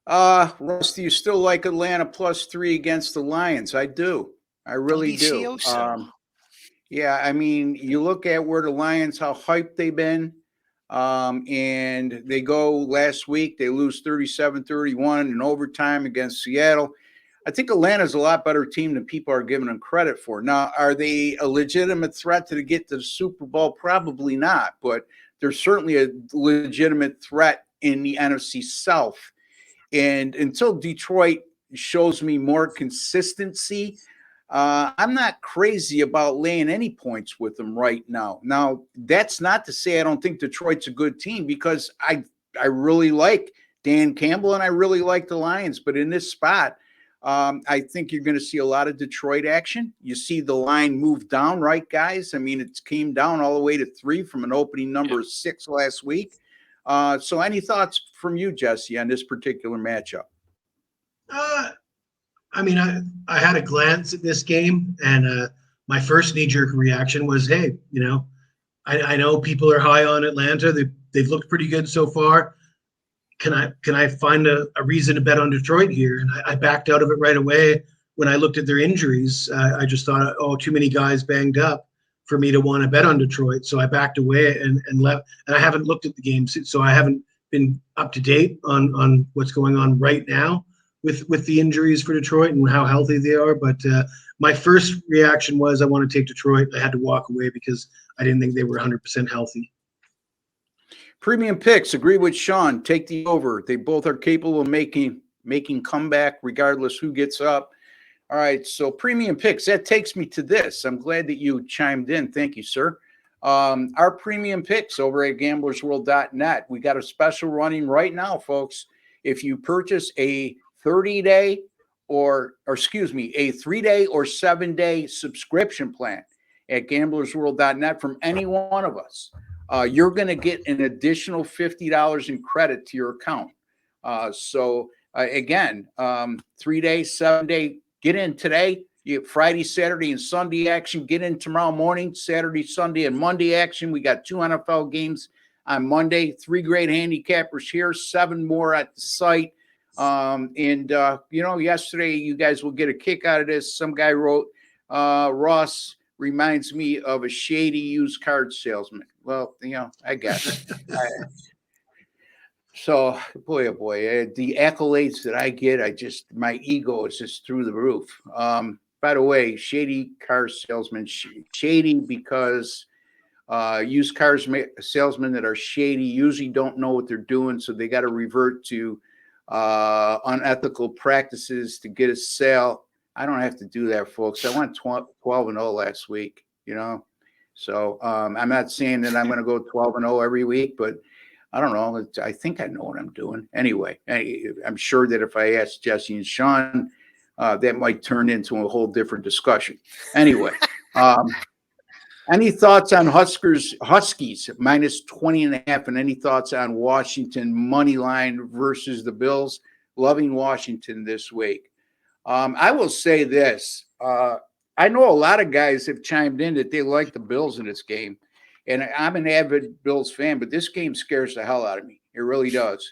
A: Russ, do you still like Atlanta +3 against the Lions? I do. I really do. Yeah, I mean, you look at where the Lions, how hyped they've been. And they go last week, they lose 37-31 in overtime against Seattle. I think Atlanta's a lot better team than people are giving them credit for. Now, are they a legitimate threat to get to the Super Bowl? Probably not, but they're certainly a legitimate threat in the NFC South. And until Detroit shows me more consistency, I'm not crazy about laying any points with them right now. Now, that's not to say I don't think Detroit's a good team, because I really like Dan Campbell and I really like the Lions. But in this spot, I think you're going to see a lot of Detroit action. You see the line move down, right, guys? I mean, it came down all the way to 3 from an opening number of 6 last week. So any thoughts from you, Jesse, on this particular matchup?
B: I mean, I had a glance at this game, and my first knee-jerk reaction was, hey, I know people are high on Atlanta. They've looked pretty good so far. Can I find a reason to bet on Detroit here? And I backed out of it right away when I looked at their injuries. I just thought, too many guys banged up for me to want to bet on Detroit. So I backed away and left. And I haven't looked at the game, so I haven't been up to date on what's going on right now with the injuries for Detroit and how healthy they are. But my first reaction was I want to take Detroit. I had to walk away because I didn't think they were 100% healthy.
A: Premium picks, agree with Sean. Take the over. They both are capable of making comeback regardless who gets up. All right, so premium picks, that takes me to this. I'm glad that you chimed in. Thank you, sir. Our premium picks over at gamblersworld.net. We got a special running right now, folks. If you purchase a 30-day or a 3-day or 7-day subscription plan at gamblersworld.net from any one of us, you're going to get an additional $50 in credit to your account. Again, 3-day, 7-day, get in today. You have Friday, Saturday, and Sunday action. Get in tomorrow morning, Saturday, Sunday, and Monday action. We got 2 NFL games on Monday. 3 great handicappers here, 7 more at the site. Yesterday you guys will get a kick out of this. Some guy wrote, Ross reminds me of a shady used car salesman. Well, I guess. So, boy, oh boy, the accolades that I get, my ego is just through the roof. By the way, shady car salesman, shady because used cars salesmen that are shady usually don't know what they're doing, so they got to revert to unethical practices to get a sale. I don't have to do that, folks. I went 12-0 last week, So I'm not saying that I'm going to go 12-0 every week, but I don't know. I think I know what I'm doing. Anyway, I'm sure that if I ask Jesse and Sean, that might turn into a whole different discussion. Anyway, any thoughts on Huskies minus 20.5, and any thoughts on Washington money line versus the Bills? Loving Washington this week. I will say this. I know a lot of guys have chimed in that they like the Bills in this game. And I'm an avid Bills fan, but this game scares the hell out of me. It really does,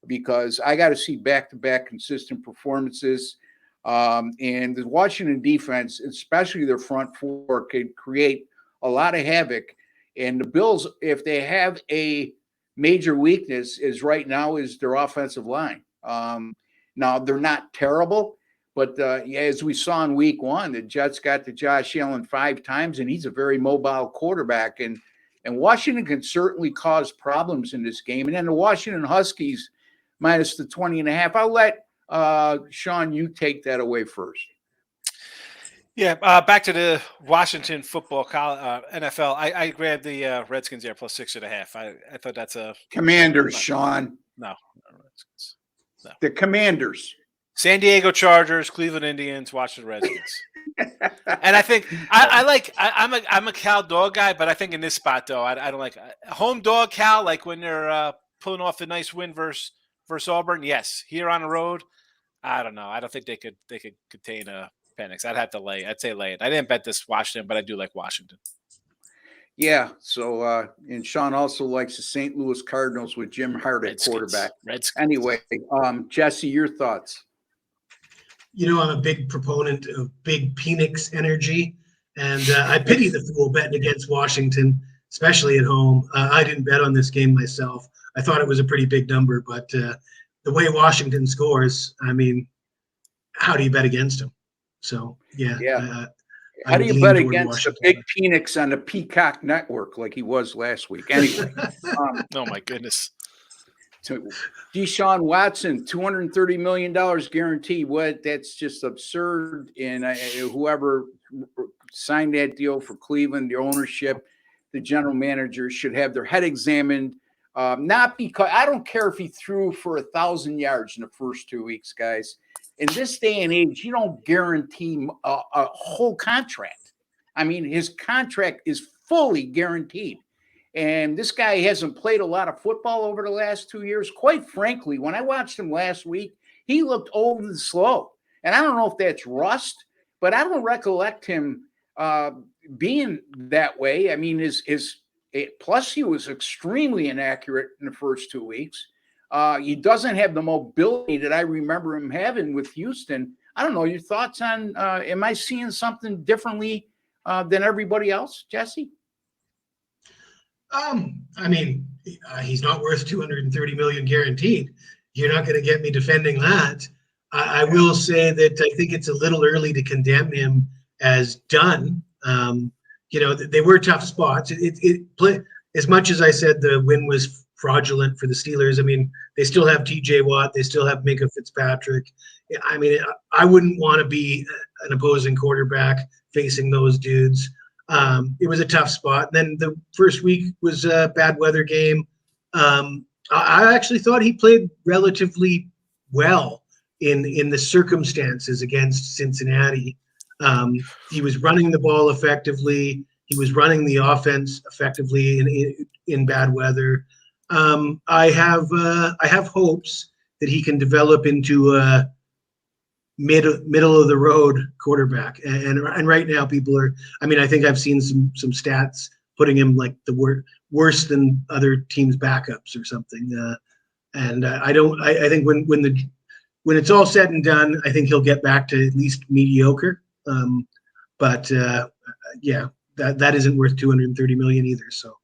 A: because I got to see back-to-back consistent performances. And the Washington defense, especially their front four, can create a lot of havoc. And the Bills, if they have a major weakness, is their offensive line. Now, they're not terrible, but as we saw in week 1, the Jets got to Josh Allen 5 times, and he's a very mobile quarterback. And Washington can certainly cause problems in this game. And then the Washington Huskies minus the 20.5. I'll let Sean, you take that away first.
C: Yeah, back to the Washington football NFL. I grabbed the Redskins there plus 6.5. I thought that's a
A: Commanders, Sean.
C: No, Redskins. No.
A: The Commanders.
C: San Diego Chargers, Cleveland Indians, Washington Redskins. And I think I'm a Cal dog guy, but I think in this spot though, I don't like home dog Cal. Like when they're pulling off a nice win versus Auburn. Yes, here on the road, I don't know. I don't think they could contain a panics. I'd say lay it. I didn't bet this Washington, but I do like Washington.
A: Yeah. So and Sean also likes the St. Louis Cardinals with Jim Hart at quarterback.
C: Redskins.
A: Anyway, Jesse, your thoughts?
B: I'm a big proponent of big Penix energy, and I pity the fool betting against Washington, especially at home. I didn't bet on this game myself. I thought it was a pretty big number, but the way Washington scores, I mean, how do you bet against them? So, yeah.
A: How do you bet against the big Penix on the Peacock Network like he was last week? Anyway.
C: Oh, my goodness.
A: Deshaun Watson, $230 million guaranteed. That's just absurd. And whoever signed that deal for Cleveland, the ownership, the general manager should have their head examined. Not because I don't care if he threw for 1,000 yards in the first 2 weeks, guys. In this day and age, you don't guarantee a whole contract. I mean, his contract is fully guaranteed. And this guy hasn't played a lot of football over the last 2 years. Quite frankly, when I watched him last week, he looked old and slow. And I don't know if that's rust, but I don't recollect him being that way. I mean, plus he was extremely inaccurate in the first 2 weeks. He doesn't have the mobility that I remember him having with Houston. I don't know your thoughts on, am I seeing something differently than everybody else, Jesse?
B: I mean, he's not worth $230 million guaranteed. You're not going to get me defending that. I will say that I think it's a little early to condemn him as done. They were tough spots. As much as I said the win was fraudulent for the Steelers, I mean, they still have TJ Watt. They still have Minka Fitzpatrick. I mean, I wouldn't want to be an opposing quarterback facing those dudes. It was a tough spot. Then the first week was a bad weather game. I actually thought he played relatively well in the circumstances against Cincinnati. He was running the ball effectively. He was running the offense effectively in bad weather. I have hopes that he can develop into a middle of the road quarterback. And right now people are, I mean, I think I've seen some stats putting him like the worse than other teams' backups or something. And I think when it's all said and done, I think he'll get back to at least mediocre. But yeah, that isn't worth 230 million either. So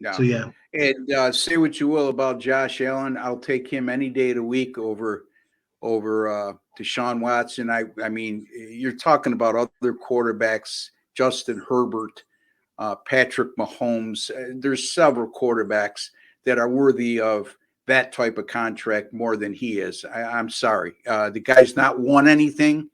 A: No.
B: so yeah.
A: And say what you will about Josh Allen, I'll take him any day of the week over Deshaun Watson. I mean, you're talking about other quarterbacks, Justin Herbert, Patrick Mahomes. There's several quarterbacks that are worthy of that type of contract more than he is. I'm sorry. The guy's not won anything,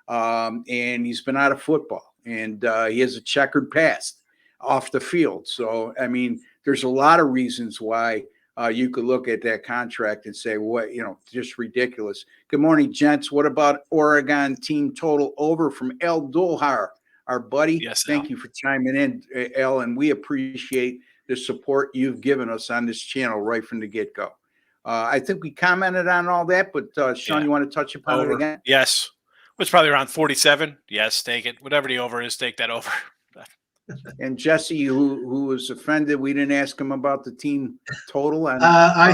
A: and he's been out of football, and he has a checkered past off the field. So, I mean, there's a lot of reasons why you could look at that contract and say, what, just ridiculous. Good morning, gents. What about Oregon team total over from El Dolhar, our buddy?
C: Yes,
A: thank you for chiming in, El, and we appreciate the support you've given us on this channel right from the get-go. I think we commented on all that, but Sean, you want to touch upon it again?
C: Yes. It's probably around 47. Yes, take it. Whatever the over is, take that over.
A: And Jesse, who was offended, we didn't ask him about the team total. And
B: I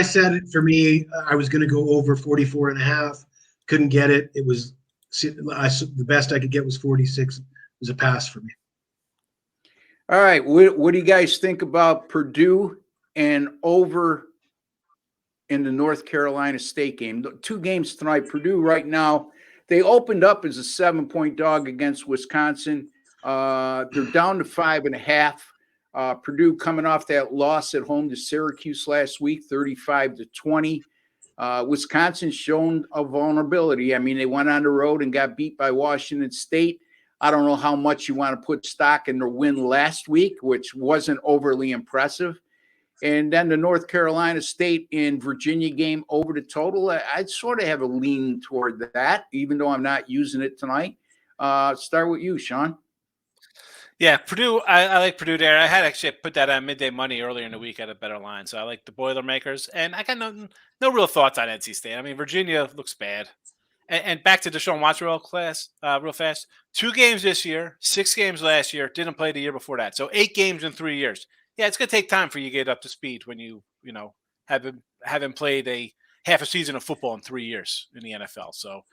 B: said it for me. I was going to go over 44.5. Couldn't get it. It was the best I could get was 46. It was a pass for me.
A: All right. What do you guys think about Purdue and over in the North Carolina State game? 2 games tonight. Purdue right now, they opened up as a 7-point dog against Wisconsin. They're down to 5.5. Purdue coming off that loss at home to Syracuse last week, 35-20. Wisconsin shown a vulnerability. I mean, they went on the road and got beat by Washington State. I don't know how much you want to put stock in their win last week, which wasn't overly impressive. And then the North Carolina State and Virginia game over the total. I'd sort of have a lean toward that, even though I'm not using it tonight. Start with you, Sean.
C: Yeah, Purdue. I like Purdue there. I had actually put that on midday money earlier in the week at a better line. So I like the Boilermakers. And I got no real thoughts on NC State. I mean, Virginia looks bad. And back to Deshaun Watson real fast. 2 games this year, 6 games last year. Didn't play the year before that. So 8 games in 3 years. Yeah, it's going to take time for you to get up to speed when you haven't played a half a season of football in 3 years in the NFL. So,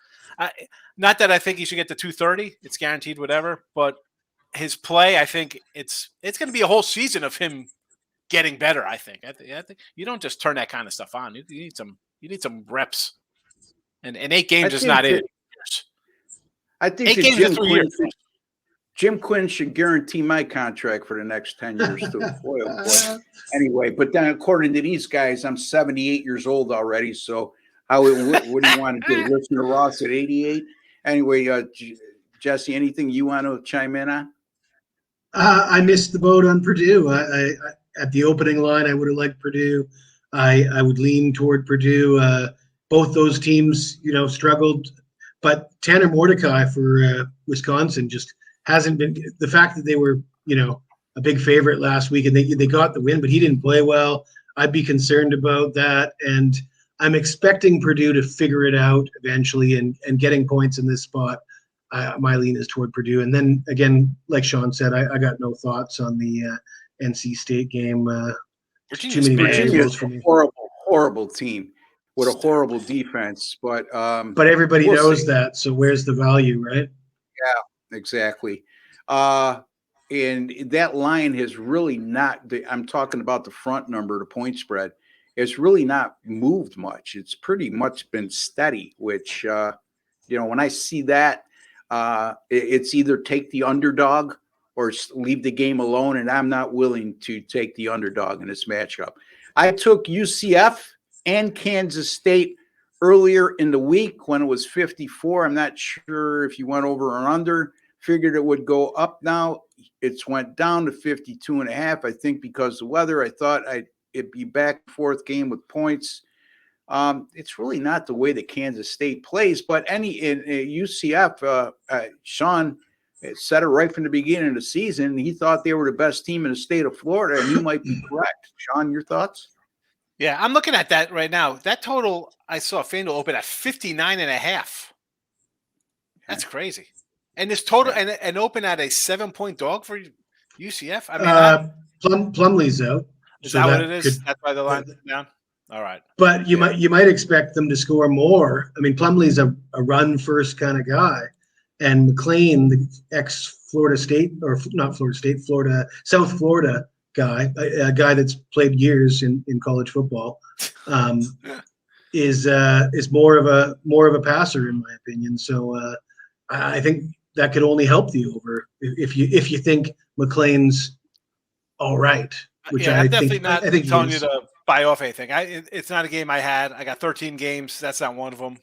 C: not that I think he should get to 230. It's guaranteed, whatever. But his play, I think it's going to be a whole season of him getting better. I think you don't just turn that kind of stuff on. You need some reps. And 8 games is not it.
A: I think
C: 8 games in 3 years.
A: Jim Quinn should guarantee my contract for the next 10 years too. Boy, oh boy. Anyway, but then according to these guys, I'm 78 years old already. So what do you want to do? Listen to Ross at 88? Anyway, Jesse, anything you want to chime in on?
B: I missed the boat on Purdue. I at the opening line, I would have liked Purdue. I would lean toward Purdue. Both those teams, struggled, but Tanner Mordecai for Wisconsin just hasn't been. The fact that they were, a big favorite last week and they got the win, but he didn't play well. I'd be concerned about that, and I'm expecting Purdue to figure it out eventually and getting points in this spot. My lean is toward Purdue, and then again, like Sean said, I got no thoughts on the NC State game. Too many
A: Virginia's for me. Horrible team with a horrible defense, but
B: everybody knows that. So where's the value, right?
A: Yeah, exactly. And that line has really not. I'm talking about the front number, the point spread. It's really not moved much. It's pretty much been steady. Which when I see that, it's either take the underdog or leave the game alone. And I'm not willing to take the underdog in this matchup. I took UCF and Kansas State earlier in the week when it was 54. I'm not sure if you went over or under. Figured it would go up now. It's went down to 52.5. I think because of the weather, I thought it'd be back and forth game with points. It's really not the way that Kansas State plays, but in UCF, Sean said it right from the beginning of the season. He thought they were the best team in the state of Florida, and he might be correct. Sean, your thoughts?
C: Yeah, I'm looking at that right now. That total, I saw FanDuel open at 59.5. That's crazy. And this total and open at a 7-point dog for UCF. I mean,
B: Plumlee's out.
C: Is that what it is? That's why the line's down. All right.
B: But you might expect them to score more. I mean, Plumlee's a run first kind of guy, and McLean, the ex Florida State or not Florida State, South Florida guy, a guy that's played years in college football, is more of a passer in my opinion. So I think that could only help the over if you think McLean's all right. Which
C: I'm definitely not
B: I think
C: telling you to buy off anything. It's not a game I had. I got 13 games. That's not one of them.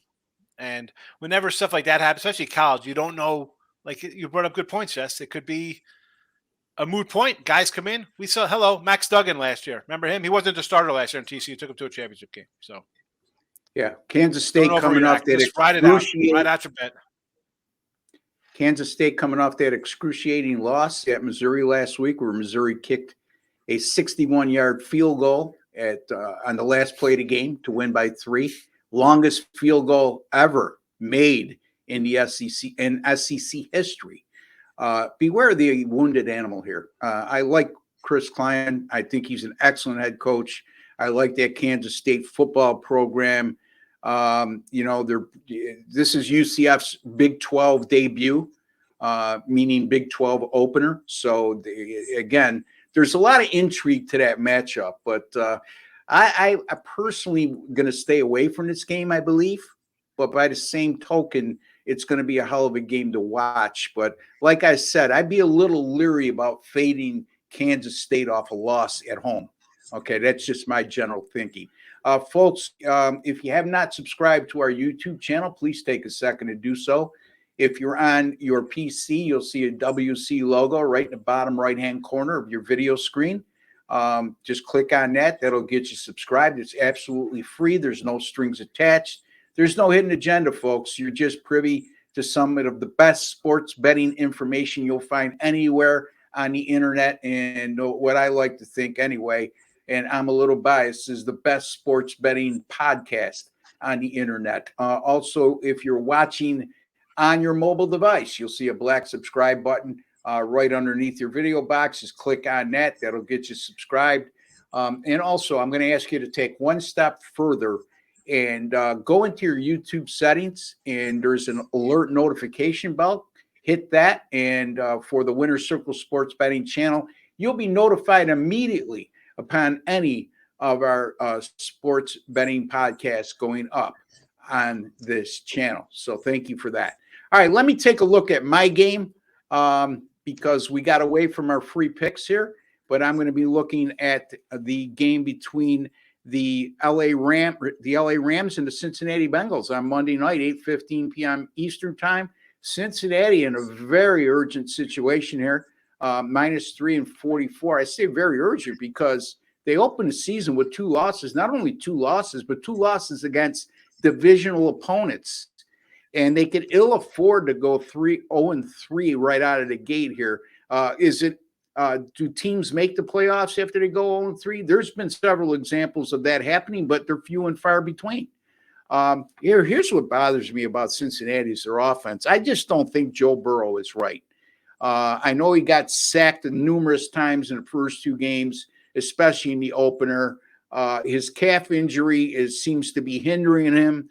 C: And whenever stuff like that happens, especially college, you don't know. Like you brought up good points, Jess. It could be a moot point. Guys come in. We saw Max Duggan last year. Remember him? He wasn't the starter last year in TCU. Took him to a championship game. So
A: yeah, Kansas State coming off that
C: right out your bet.
A: Kansas State coming off that excruciating loss at Missouri last week, where Missouri kicked a 61-yard field goal on the last play of the game to win by 3. Longest field goal ever made in the SEC history. Beware the wounded animal here. I like Chris Klein. I think he's an excellent head coach. I like that Kansas State football program. This is UCF's Big 12 debut, meaning Big 12 opener. So again, there's a lot of intrigue to that matchup, but I personally going to stay away from this game, I believe. But by the same token, it's going to be a hell of a game to watch. But like I said, I'd be a little leery about fading Kansas State off a loss at home. Okay, that's just my general thinking. Folks, if you have not subscribed to our YouTube channel, please take a second to do so. If you're on your PC, you'll see a WC logo right in the bottom right-hand corner of your video screen. Just click on that. That'll get you subscribed. It's absolutely free. There's no strings attached. There's no hidden agenda, folks. You're just privy to some of the best sports betting information you'll find anywhere on the internet. And what I like to think anyway, and I'm a little biased, is the best sports betting podcast on the internet. Also, if you're watching on your mobile device, you'll see a black subscribe button right underneath your video box. Just click on that. That'll get you subscribed. And also, I'm going to ask you to take one step further and go into your YouTube settings, and there's an alert notification bell. Hit that, and for the Winner's Circle Sports Betting channel, you'll be notified immediately upon any of our sports betting podcasts going up on this channel. So thank you for that. All right, let me take a look at my game because we got away from our free picks here, but I'm going to be looking at the game between the LA Rams and the Cincinnati Bengals on Monday night, 8:15 p.m. Eastern time. Cincinnati in a very urgent situation here, -3 and 44. I say very urgent because they opened the season with 2 losses, not only 2 losses, but 2 losses against divisional opponents. And they could ill afford to go 0-3 right out of the gate here. Do teams make the playoffs after they go 0-3? There's been several examples of that happening, but they're few and far between. Here's what bothers me about Cincinnati is their offense. I just don't think Joe Burrow is right. I know he got sacked numerous times in the first 2 games, especially in the opener. His calf injury seems to be hindering him.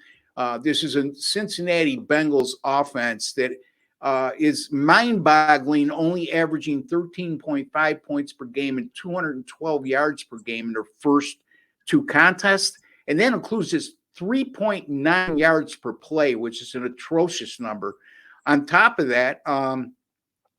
A: This is a Cincinnati Bengals offense that is mind-boggling, only averaging 13.5 points per game and 212 yards per game in their first 2 contests. And that includes this 3.9 yards per play, which is an atrocious number. On top of that,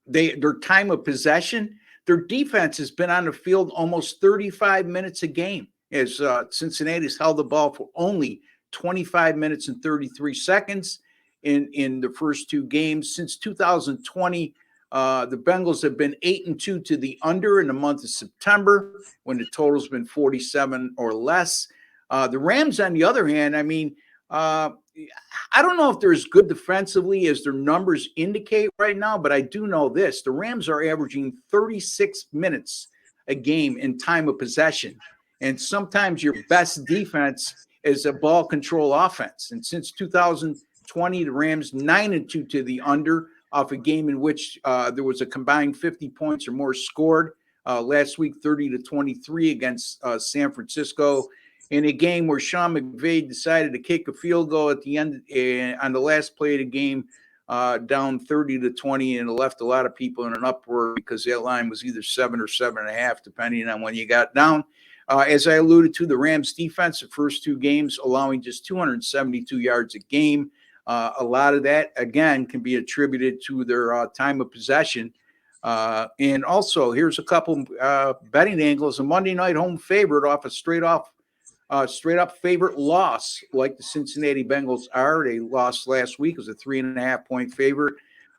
A: their time of possession, their defense has been on the field almost 35 minutes a game, as Cincinnati's held the ball for only 25 minutes and 33 seconds in the first 2 games. Since 2020, the Bengals have been 8-2 to the under in the month of September, when the total's been 47 or less. The Rams, on the other hand, I mean, I don't know if they're as good defensively as their numbers indicate right now, but I do know this. The Rams are averaging 36 minutes a game in time of possession. And sometimes your best defense is a ball control offense. And since 2020, the Rams 9-2 to the under, off a game in which there was a combined 50 points or more scored. Last week, 30-23 against San Francisco, in a game where Sean McVay decided to kick a field goal at the end on the last play of the game, down 30-20, and it left a lot of people in an uproar because that line was either 7 or 7.5, depending on when you got down. As I alluded to, the Rams defense, the first two games, allowing just 272 yards a game. A lot of that, again, can be attributed to their time of possession. And also, here's a couple betting angles. A Monday night home favorite off a straight up favorite loss, like the Cincinnati Bengals are. They lost last week as a 3.5-point favorite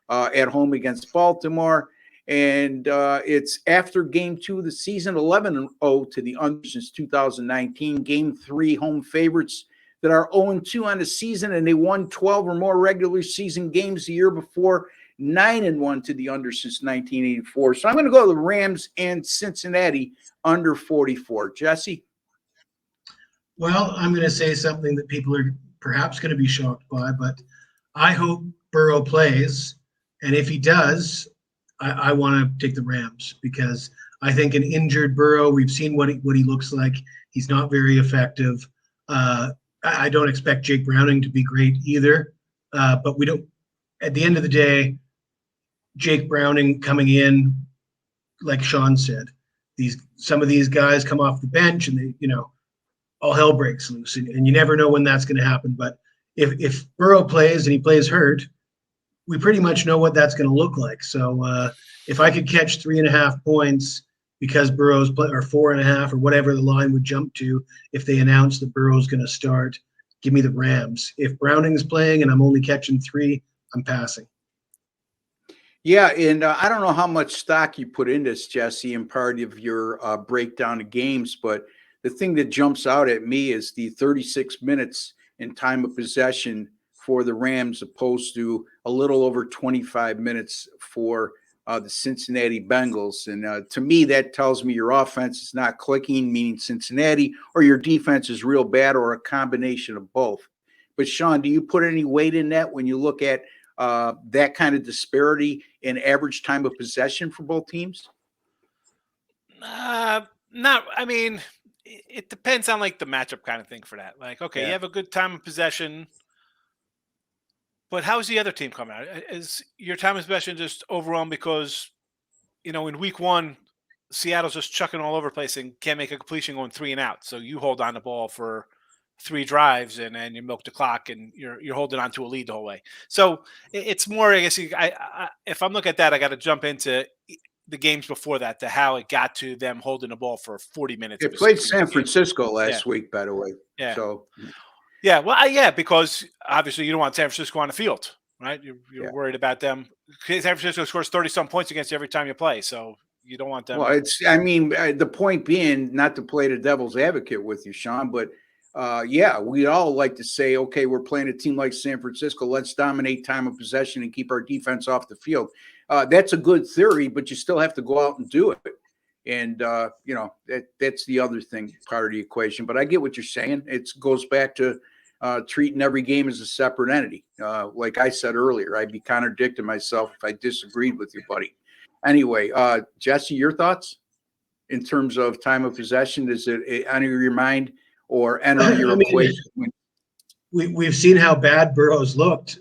A: at home against Baltimore. And it's after game 2 of the season, 11-0 to the under since 2019. Game 3 home favorites that are 0-2 on the season, and they won 12 or more regular season games the year before. 9-1 to the under since 1984. So I'm going to go to the Rams and Cincinnati under 44. Jesse?
B: Well, I'm going to say something that people are perhaps going to be shocked by, but I hope Burrow plays. And if he does, I want to take the Rams, because I think an injured Burrow, we've seen what he looks like. He's not very effective. I don't expect Jake Browning to be great either. But we don't, at the end of the day, Jake Browning coming in, like Sean said, some of these guys come off the bench and they, all hell breaks loose, and you never know when that's going to happen. But if Burrow plays and he plays hurt, we pretty much know what that's going to look like. So if I could catch 3.5 points because Burrow's play, or 4.5, or whatever the line would jump to if they announce that Burrow's going to start, give me the Rams. If Browning's playing and I'm only catching 3, I'm passing.
A: Yeah, and I don't know how much stock you put in this, Jesse, in part of your breakdown of games, but the thing that jumps out at me is the 36 minutes in time of possession for the Rams, opposed to a little over 25 minutes for the Cincinnati Bengals. And to me, that tells me your offense is not clicking, meaning Cincinnati, or your defense is real bad, or a combination of both. But Sean, do you put any weight in that when you look at that kind of disparity in average time of possession for both teams?
C: It depends on like the matchup kind of thing for that. Like, okay, You have a good time of possession, but how's the other team coming out? Is your time of possession just overwhelmed because, in week 1, Seattle's just chucking all over the place and can't make a completion going 3 and out. So you hold on the ball for 3 drives and then you milk the clock and you're holding on to a lead the whole way. So it's more, I guess, if I'm looking at that, I got to jump into the games before that, to how it got to them holding the ball for 40 minutes.
A: It played San Francisco last week, by the way.
C: Yeah.
A: So,
C: because obviously you don't want San Francisco on the field, right? You're worried about them. San Francisco scores 30-some points against you every time you play, so you don't want them.
A: Well, the point being, not to play the devil's advocate with you, Sean, but we all like to say, okay, we're playing a team like San Francisco. Let's dominate time of possession and keep our defense off the field. That's a good theory, but you still have to go out and do it. And, that's the other thing, part of the equation. But I get what you're saying. It goes back to treating every game as a separate entity. Like I said earlier, I'd be contradicting myself if I disagreed with you, buddy. Anyway, Jesse, your thoughts in terms of time of possession? Does it enter your mind or enter your equation?
B: We've seen how bad Burrow's looked.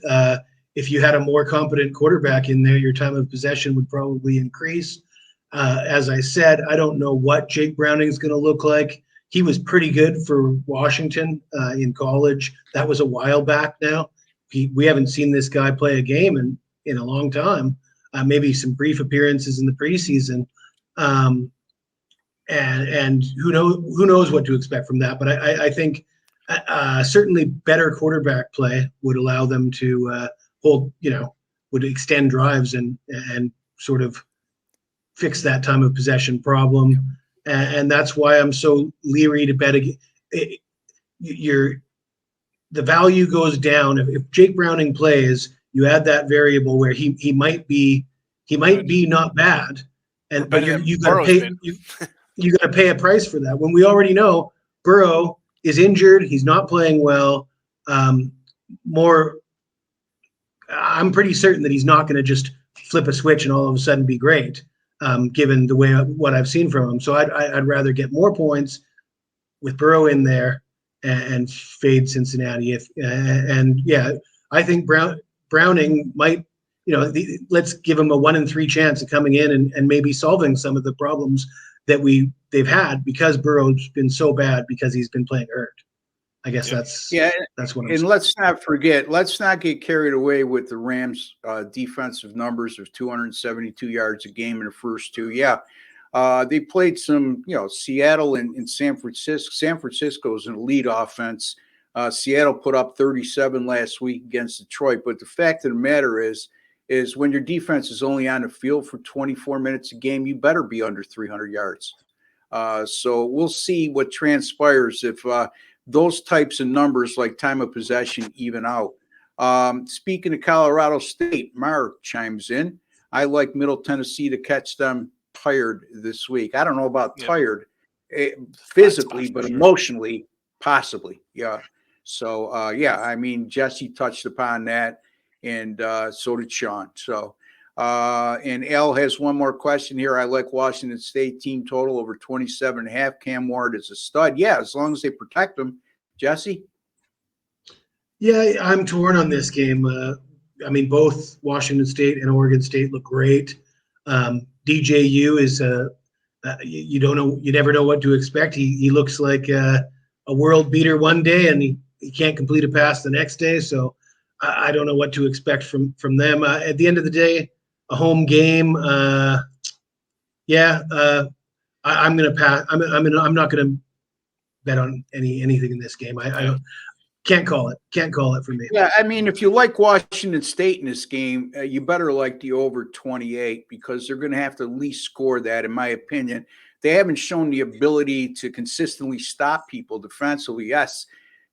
B: If you had a more competent quarterback in there, your time of possession would probably increase. As I said, I don't know what Jake Browning is going to look like. He was pretty good for Washington in college. That was a while back now. We haven't seen this guy play a game in a long time. Maybe some brief appearances in the preseason. And who knows what to expect from that. But I think certainly better quarterback play would allow them to would extend drives and sort of fix that time of possession problem. And that's why I'm so leery to bet again. The value goes down. If Jake Browning plays, you add that variable where he might be not bad, but you got to pay a price for that. When we already know Burrow is injured, he's not playing well. More I'm pretty certain that he's not going to just flip a switch and all of a sudden be great, given the way what I've seen from him. So I'd rather get more points with Burrow in there and fade Cincinnati. I think Browning might, let's give him a 1-in-3 chance of coming in and maybe solving some of the problems that they've had because Burrow's been so bad because he's been playing hurt. I guess that's what I'm saying.
A: And let's not get carried away with the Rams' defensive numbers of 272 yards a game in the first two. Yeah, they played some, Seattle and San Francisco. San Francisco is an elite offense. Seattle put up 37 last week against Detroit. But the fact of the matter is when your defense is only on the field for 24 minutes a game, you better be under 300 yards. So we'll see what transpires if those types of numbers like time of possession even out. Speaking of Colorado State, Mark chimes in. I like Middle Tennessee to catch them tired this week. I don't know about tired physically, but emotionally, possibly. Yeah. So, I mean, Jesse touched upon that, and so did Sean. So, and Al has one more question here. I like Washington State team total over 27.5. Cam Ward is a stud. Yeah, as long as they protect him. Jesse?
B: Yeah, I'm torn on this game. I mean, both Washington State and Oregon State look great. DJU is you never know what to expect. He looks like a world beater one day, and he can't complete a pass the next day. So I don't know what to expect from them. At the end of the day, a home game. I'm going to pass. I'm not going to bet on anything in this game. I can't call it. Can't call it for me.
A: Yeah, I mean, if you like Washington State in this game, you better like the over 28 because they're going to have to at least score that, in my opinion. They haven't shown the ability to consistently stop people defensively. Yes,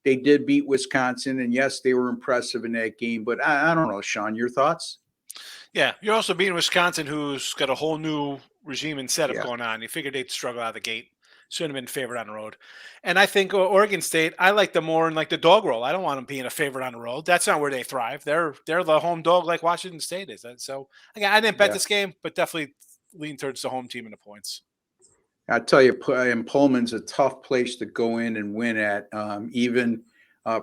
A: they did beat Wisconsin, and yes, they were impressive in that game. But I don't know, Sean, your thoughts?
C: Yeah, you're also beating Wisconsin, who's got a whole new regime and setup going on. You figured they'd struggle out of the gate. Shouldn't have been favored on the road. And I think Oregon State, I like them more in like the dog roll. I don't want them being a favorite on the road. That's not where they thrive. They're the home dog like Washington State is. So again, I didn't bet this game, but definitely lean towards the home team in the points.
A: I tell you, Pullman's a tough place to go in and win at, even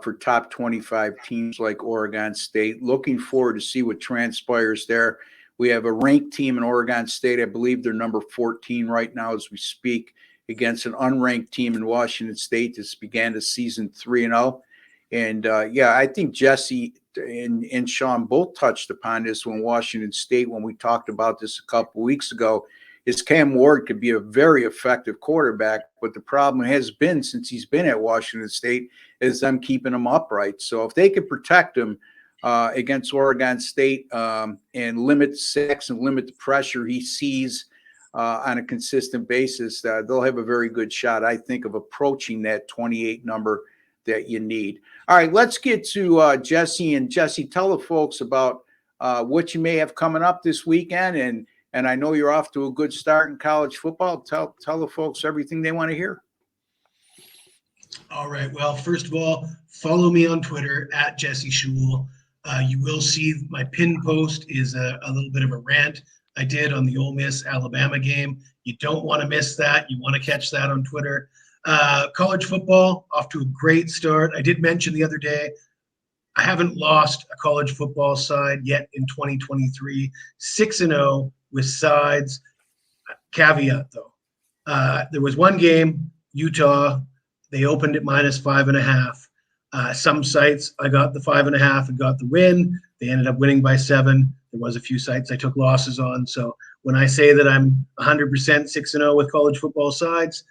A: for top 25 teams like Oregon State. Looking forward to see what transpires there. We have a ranked team in Oregon State. I believe they're number 14 right now as we speak, against an unranked team in Washington State that's began the season 3-0. And I think Jesse and Sean both touched upon this when we talked about this a couple weeks ago, is Cam Ward could be a very effective quarterback, but the problem has been since he's been at Washington State is them keeping him upright. So if they could protect him against Oregon State and limit sacks and limit the pressure he sees on a consistent basis, they'll have a very good shot, I think, of approaching that 28 number that you need. All right, let's get to Jesse. And Jesse, tell the folks about what you may have coming up this weekend. And I know you're off to a good start in college football. Tell the folks everything they want to hear.
B: All right. Well, first of all, follow me on Twitter at Jesse Schule. You will see my pin post is a little bit of a rant I did on the Ole Miss Alabama game. You don't want to miss that. You want to catch that on Twitter. College football off to a great start. I did mention the other day, I haven't lost a college football side yet in 2023. 6-0 with sides. Caveat though, there was one game, Utah. They opened at -5.5. Some sites I got the 5.5 and got the win. They ended up winning by 7. There was a few sites I took losses on. So when I say that I'm 100% 6-0 with college football sides,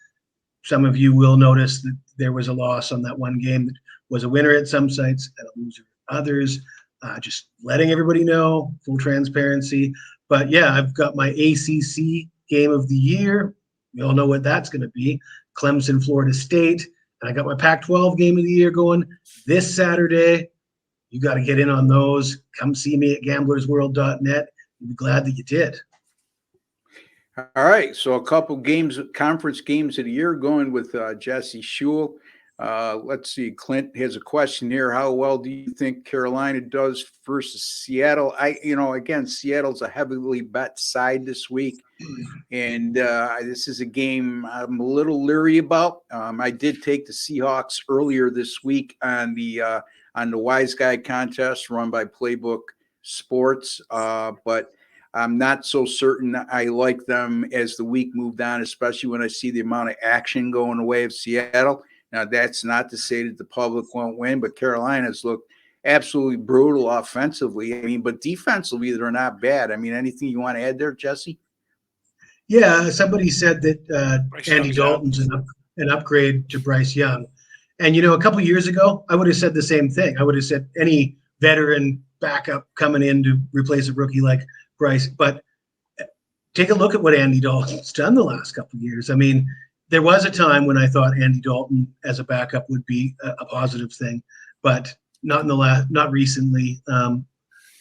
B: some of you will notice that there was a loss on that one game that was a winner at some sites and a loser at others. Just letting everybody know, full transparency. But yeah, I've got my ACC game of the year. We all know what that's going to be. Clemson, Florida State. And I got my Pac-12 game of the year going this Saturday. You got to get in on those. Come see me at gamblersworld.net. You'll be glad that you did.
A: All right. So a couple games, conference games of the year going with Jesse Schule. Let's see. Clint has a question here. How well do you think Carolina does versus Seattle? Again, Seattle's a heavily bet side this week. And this is a game I'm a little leery about. I did take the Seahawks earlier this week on the Wise Guy contest run by Playbook Sports, but I'm not so certain I like them as the week moved on, especially when I see the amount of action going away of Seattle. Now, that's not to say that the public won't win, but Carolina's looked absolutely brutal offensively. But defensively, they're not bad. Anything you want to add there, Jesse?
B: Yeah, somebody said that Andy
C: Young's
B: Dalton's an upgrade to Bryce Young. And, a couple of years ago, I would have said the same thing. I would have said any veteran backup coming in to replace a rookie like Bryce. But take a look at what Andy Dalton's done the last couple of years. There was a time when I thought Andy Dalton as a backup would be a positive thing, but not recently.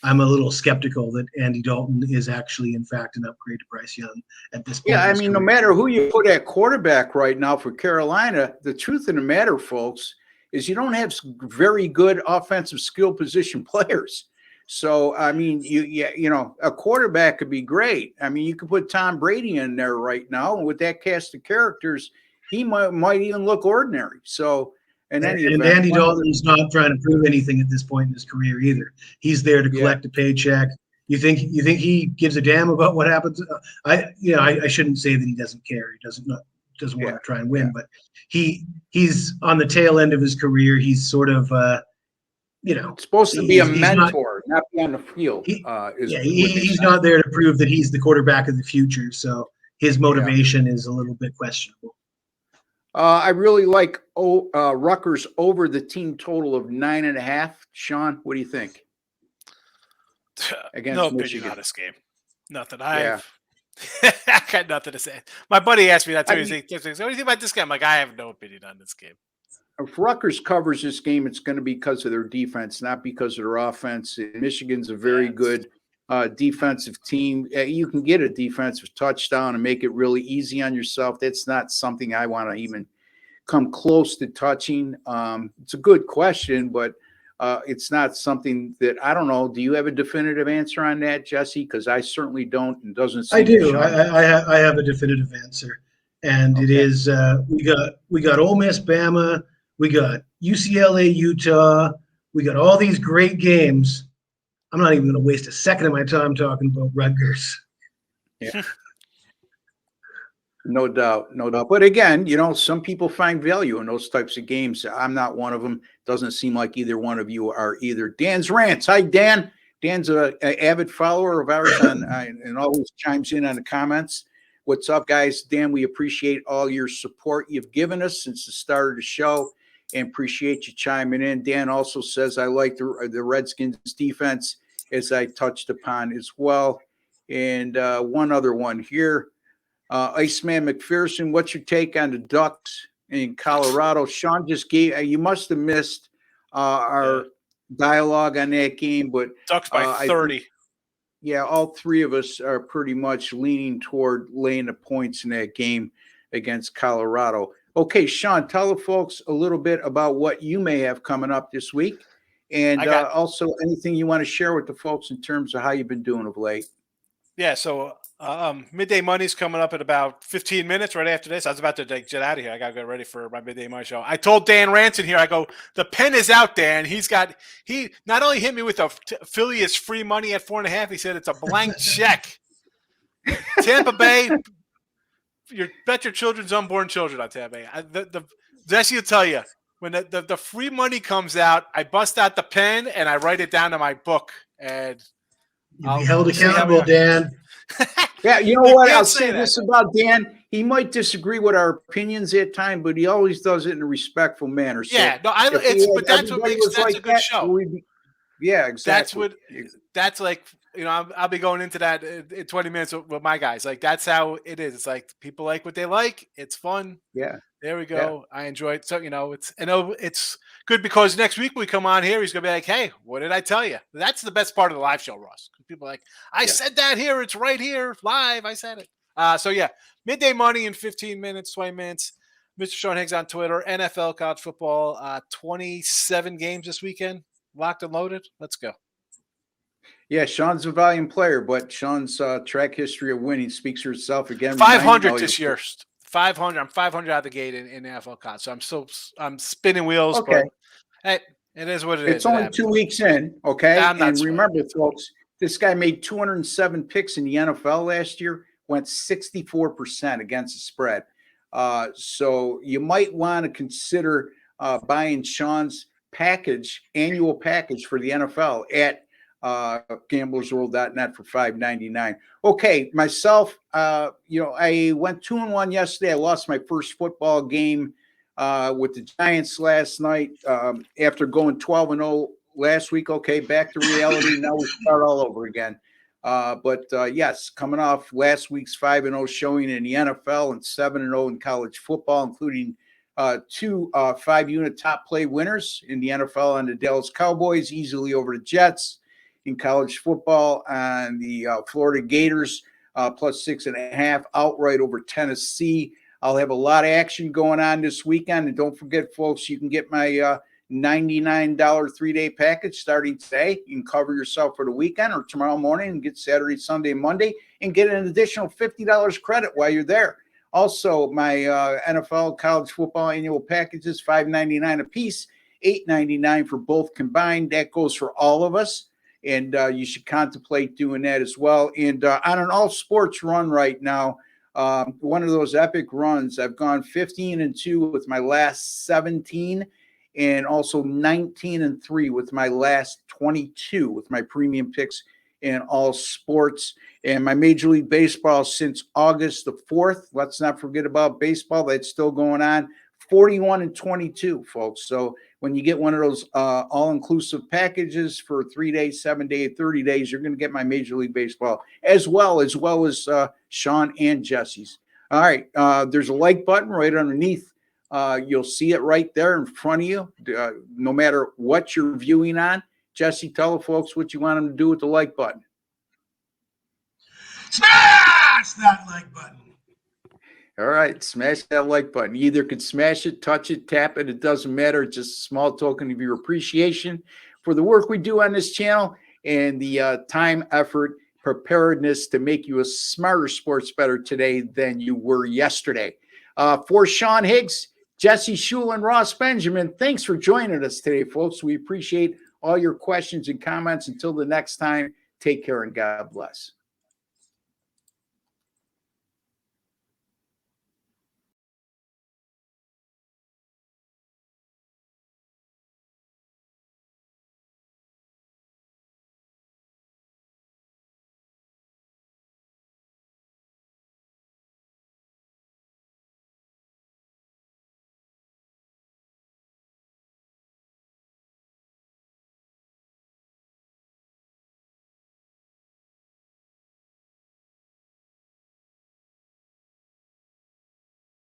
B: I'm a little skeptical that Andy Dalton is actually, in fact, an upgrade to Bryce Young at this point.
A: Yeah, no matter who you put at quarterback right now for Carolina, the truth of the matter, folks, is you don't have very good offensive skill position players. So, a quarterback could be great. You could put Tom Brady in there right now, and with that cast of characters, he might even look ordinary. So,
B: and Andy Dalton's not trying to prove anything at this point in his career either. He's there to collect a paycheck. You think he gives a damn about what happens? I shouldn't say that he doesn't care. He doesn't want to try and win, but he's on the tail end of his career. He's sort of
A: it's supposed to be a mentor, not be on the field.
B: He's not there to prove that he's the quarterback of the future. So his motivation is a little bit questionable.
A: I really like Rutgers over the team total of 9.5. Sean, what do you think?
C: No opinion on this game. Nothing. I got nothing to say. My buddy asked me that too. He's like, "What do you think about this game?" I'm like, I have no opinion on this game.
A: If Rutgers covers this game, it's going to be because of their defense, not because of their offense. Michigan's a very good defensive team. You can get a defensive touchdown and make it really easy on yourself. That's not something I want to even come close to touching. It's a good question, but it's not something that I don't know. Do you have a definitive answer on that, Jesse? Because I certainly don't. And doesn't seem
B: I do. I have a definitive answer, and it is we got Ole Miss, Bama. We got UCLA, Utah. We got all these great games. I'm not even going to waste a second of my time talking about Rutgers.
A: Yeah. No doubt. But again, some people find value in those types of games. I'm not one of them. Doesn't seem like either one of you are either. Dan's Rants. Hi, Dan. Dan's an avid follower of ours and always chimes in on the comments. What's up, guys? Dan, we appreciate all your support you've given us since the start of the show. And appreciate you chiming in. Dan also says, I like the Redskins defense, as I touched upon as well. And one other one here. Iceman McPherson, what's your take on the Ducks in Colorado? Sean just gave you must have missed our dialogue on that game. But
C: Ducks by 30.
A: All three of us are pretty much leaning toward laying the points in that game against Colorado. Okay, Sean, tell the folks a little bit about what you may have coming up this week, and also anything you want to share with the folks in terms of how you've been doing of late.
C: Yeah, so Midday Money's coming up in about 15 minutes right after this. I was about to get out of here. I got to get ready for my Midday Money show. I told Dan Ranson here, I go, the pen is out, Dan. He not only hit me with affiliates free money at 4.5, he said it's a blank check. Tampa Bay. Bet your children's unborn children on Tampa Bay. Jesse will tell you, when the free money comes out, I bust out the pen and I write it down to my book. And
B: you'll be held accountable, Dan.
A: Yeah, you know what? I'll say this about Dan. He might disagree with our opinions at times, but he always does it in a respectful manner. So
C: but that's what makes that's a good show.
A: Yeah, exactly.
C: That's like, I'll be going into that in 20 minutes with my guys. Like, that's how it is. It's like people like what they like. It's fun.
A: Yeah.
C: There we go. Yeah. I enjoy it. So, it's good because next week we come on here, he's going to be like, hey, what did I tell you? That's the best part of the live show, Ross. People are like, I said that here. It's right here live. I said it. Midday Money in 15 minutes, 20 minutes. Mr. Sean Higgs on Twitter. NFL college football, 27 games this weekend. Locked and loaded. Let's go.
A: Yeah, Sean's a valiant player, but Sean's track history of winning speaks for itself again.
C: 500 this year. 500. I'm 500 out the gate in NFL college. So I'm spinning wheels.
A: Okay.
C: But hey, it is what it
A: it's
C: is.
A: only 2 weeks in, okay?
C: I'm not
A: and
C: sweating.
A: Remember, folks, this guy made 207 picks in the NFL last year, went 64% against the spread. So you might want to consider buying Sean's annual package for the NFL at gamblersworld.net for $5.99. Okay, myself, I went 2-1 yesterday. I lost my first football game with the Giants last night after going 12-0 last week. Okay, back to reality. Now we start all over again. But yes, coming off last week's 5-0 showing in the NFL and 7-0 in college football, including two 5-unit top play winners in the NFL on the Dallas Cowboys, easily over the Jets. In college football on the Florida Gators, plus 6.5 outright over Tennessee. I'll have a lot of action going on this weekend. And don't forget, folks, you can get my $99 3-day package starting today. You can cover yourself for the weekend or tomorrow morning and get Saturday, Sunday, Monday, and get an additional $50 credit while you're there. Also, my NFL college football annual packages, $5.99 a piece, $8.99 for both combined. That goes for all of us. And you should contemplate doing that as well. And on an all sports run right now, one of those epic runs, I've gone 15-2 with my last 17 and also 19-3 with my last 22 with my premium picks in all sports. And my Major League Baseball since August the 4th. Let's not forget about baseball. That's still going on. 41-22, folks. So when you get one of those all-inclusive packages for 3 days, 7 days, 30 days, you're going to get my Major League Baseball as well as Sean and Jesse's. All right. There's a like button right underneath. You'll see it right there in front of you, no matter what you're viewing on. Jesse, tell the folks what you want them to do with the like button.
B: Smash that like button.
A: All right, smash that like button. You either can smash it, touch it, tap it. It doesn't matter. It's just a small token of your appreciation for the work we do on this channel and the time, effort, preparedness to make you a smarter sports bettor today than you were yesterday. For Sean Higgs, Jesse Schule, and Ross Benjamin, thanks for joining us today, folks. We appreciate all your questions and comments. Until the next time, take care and God bless.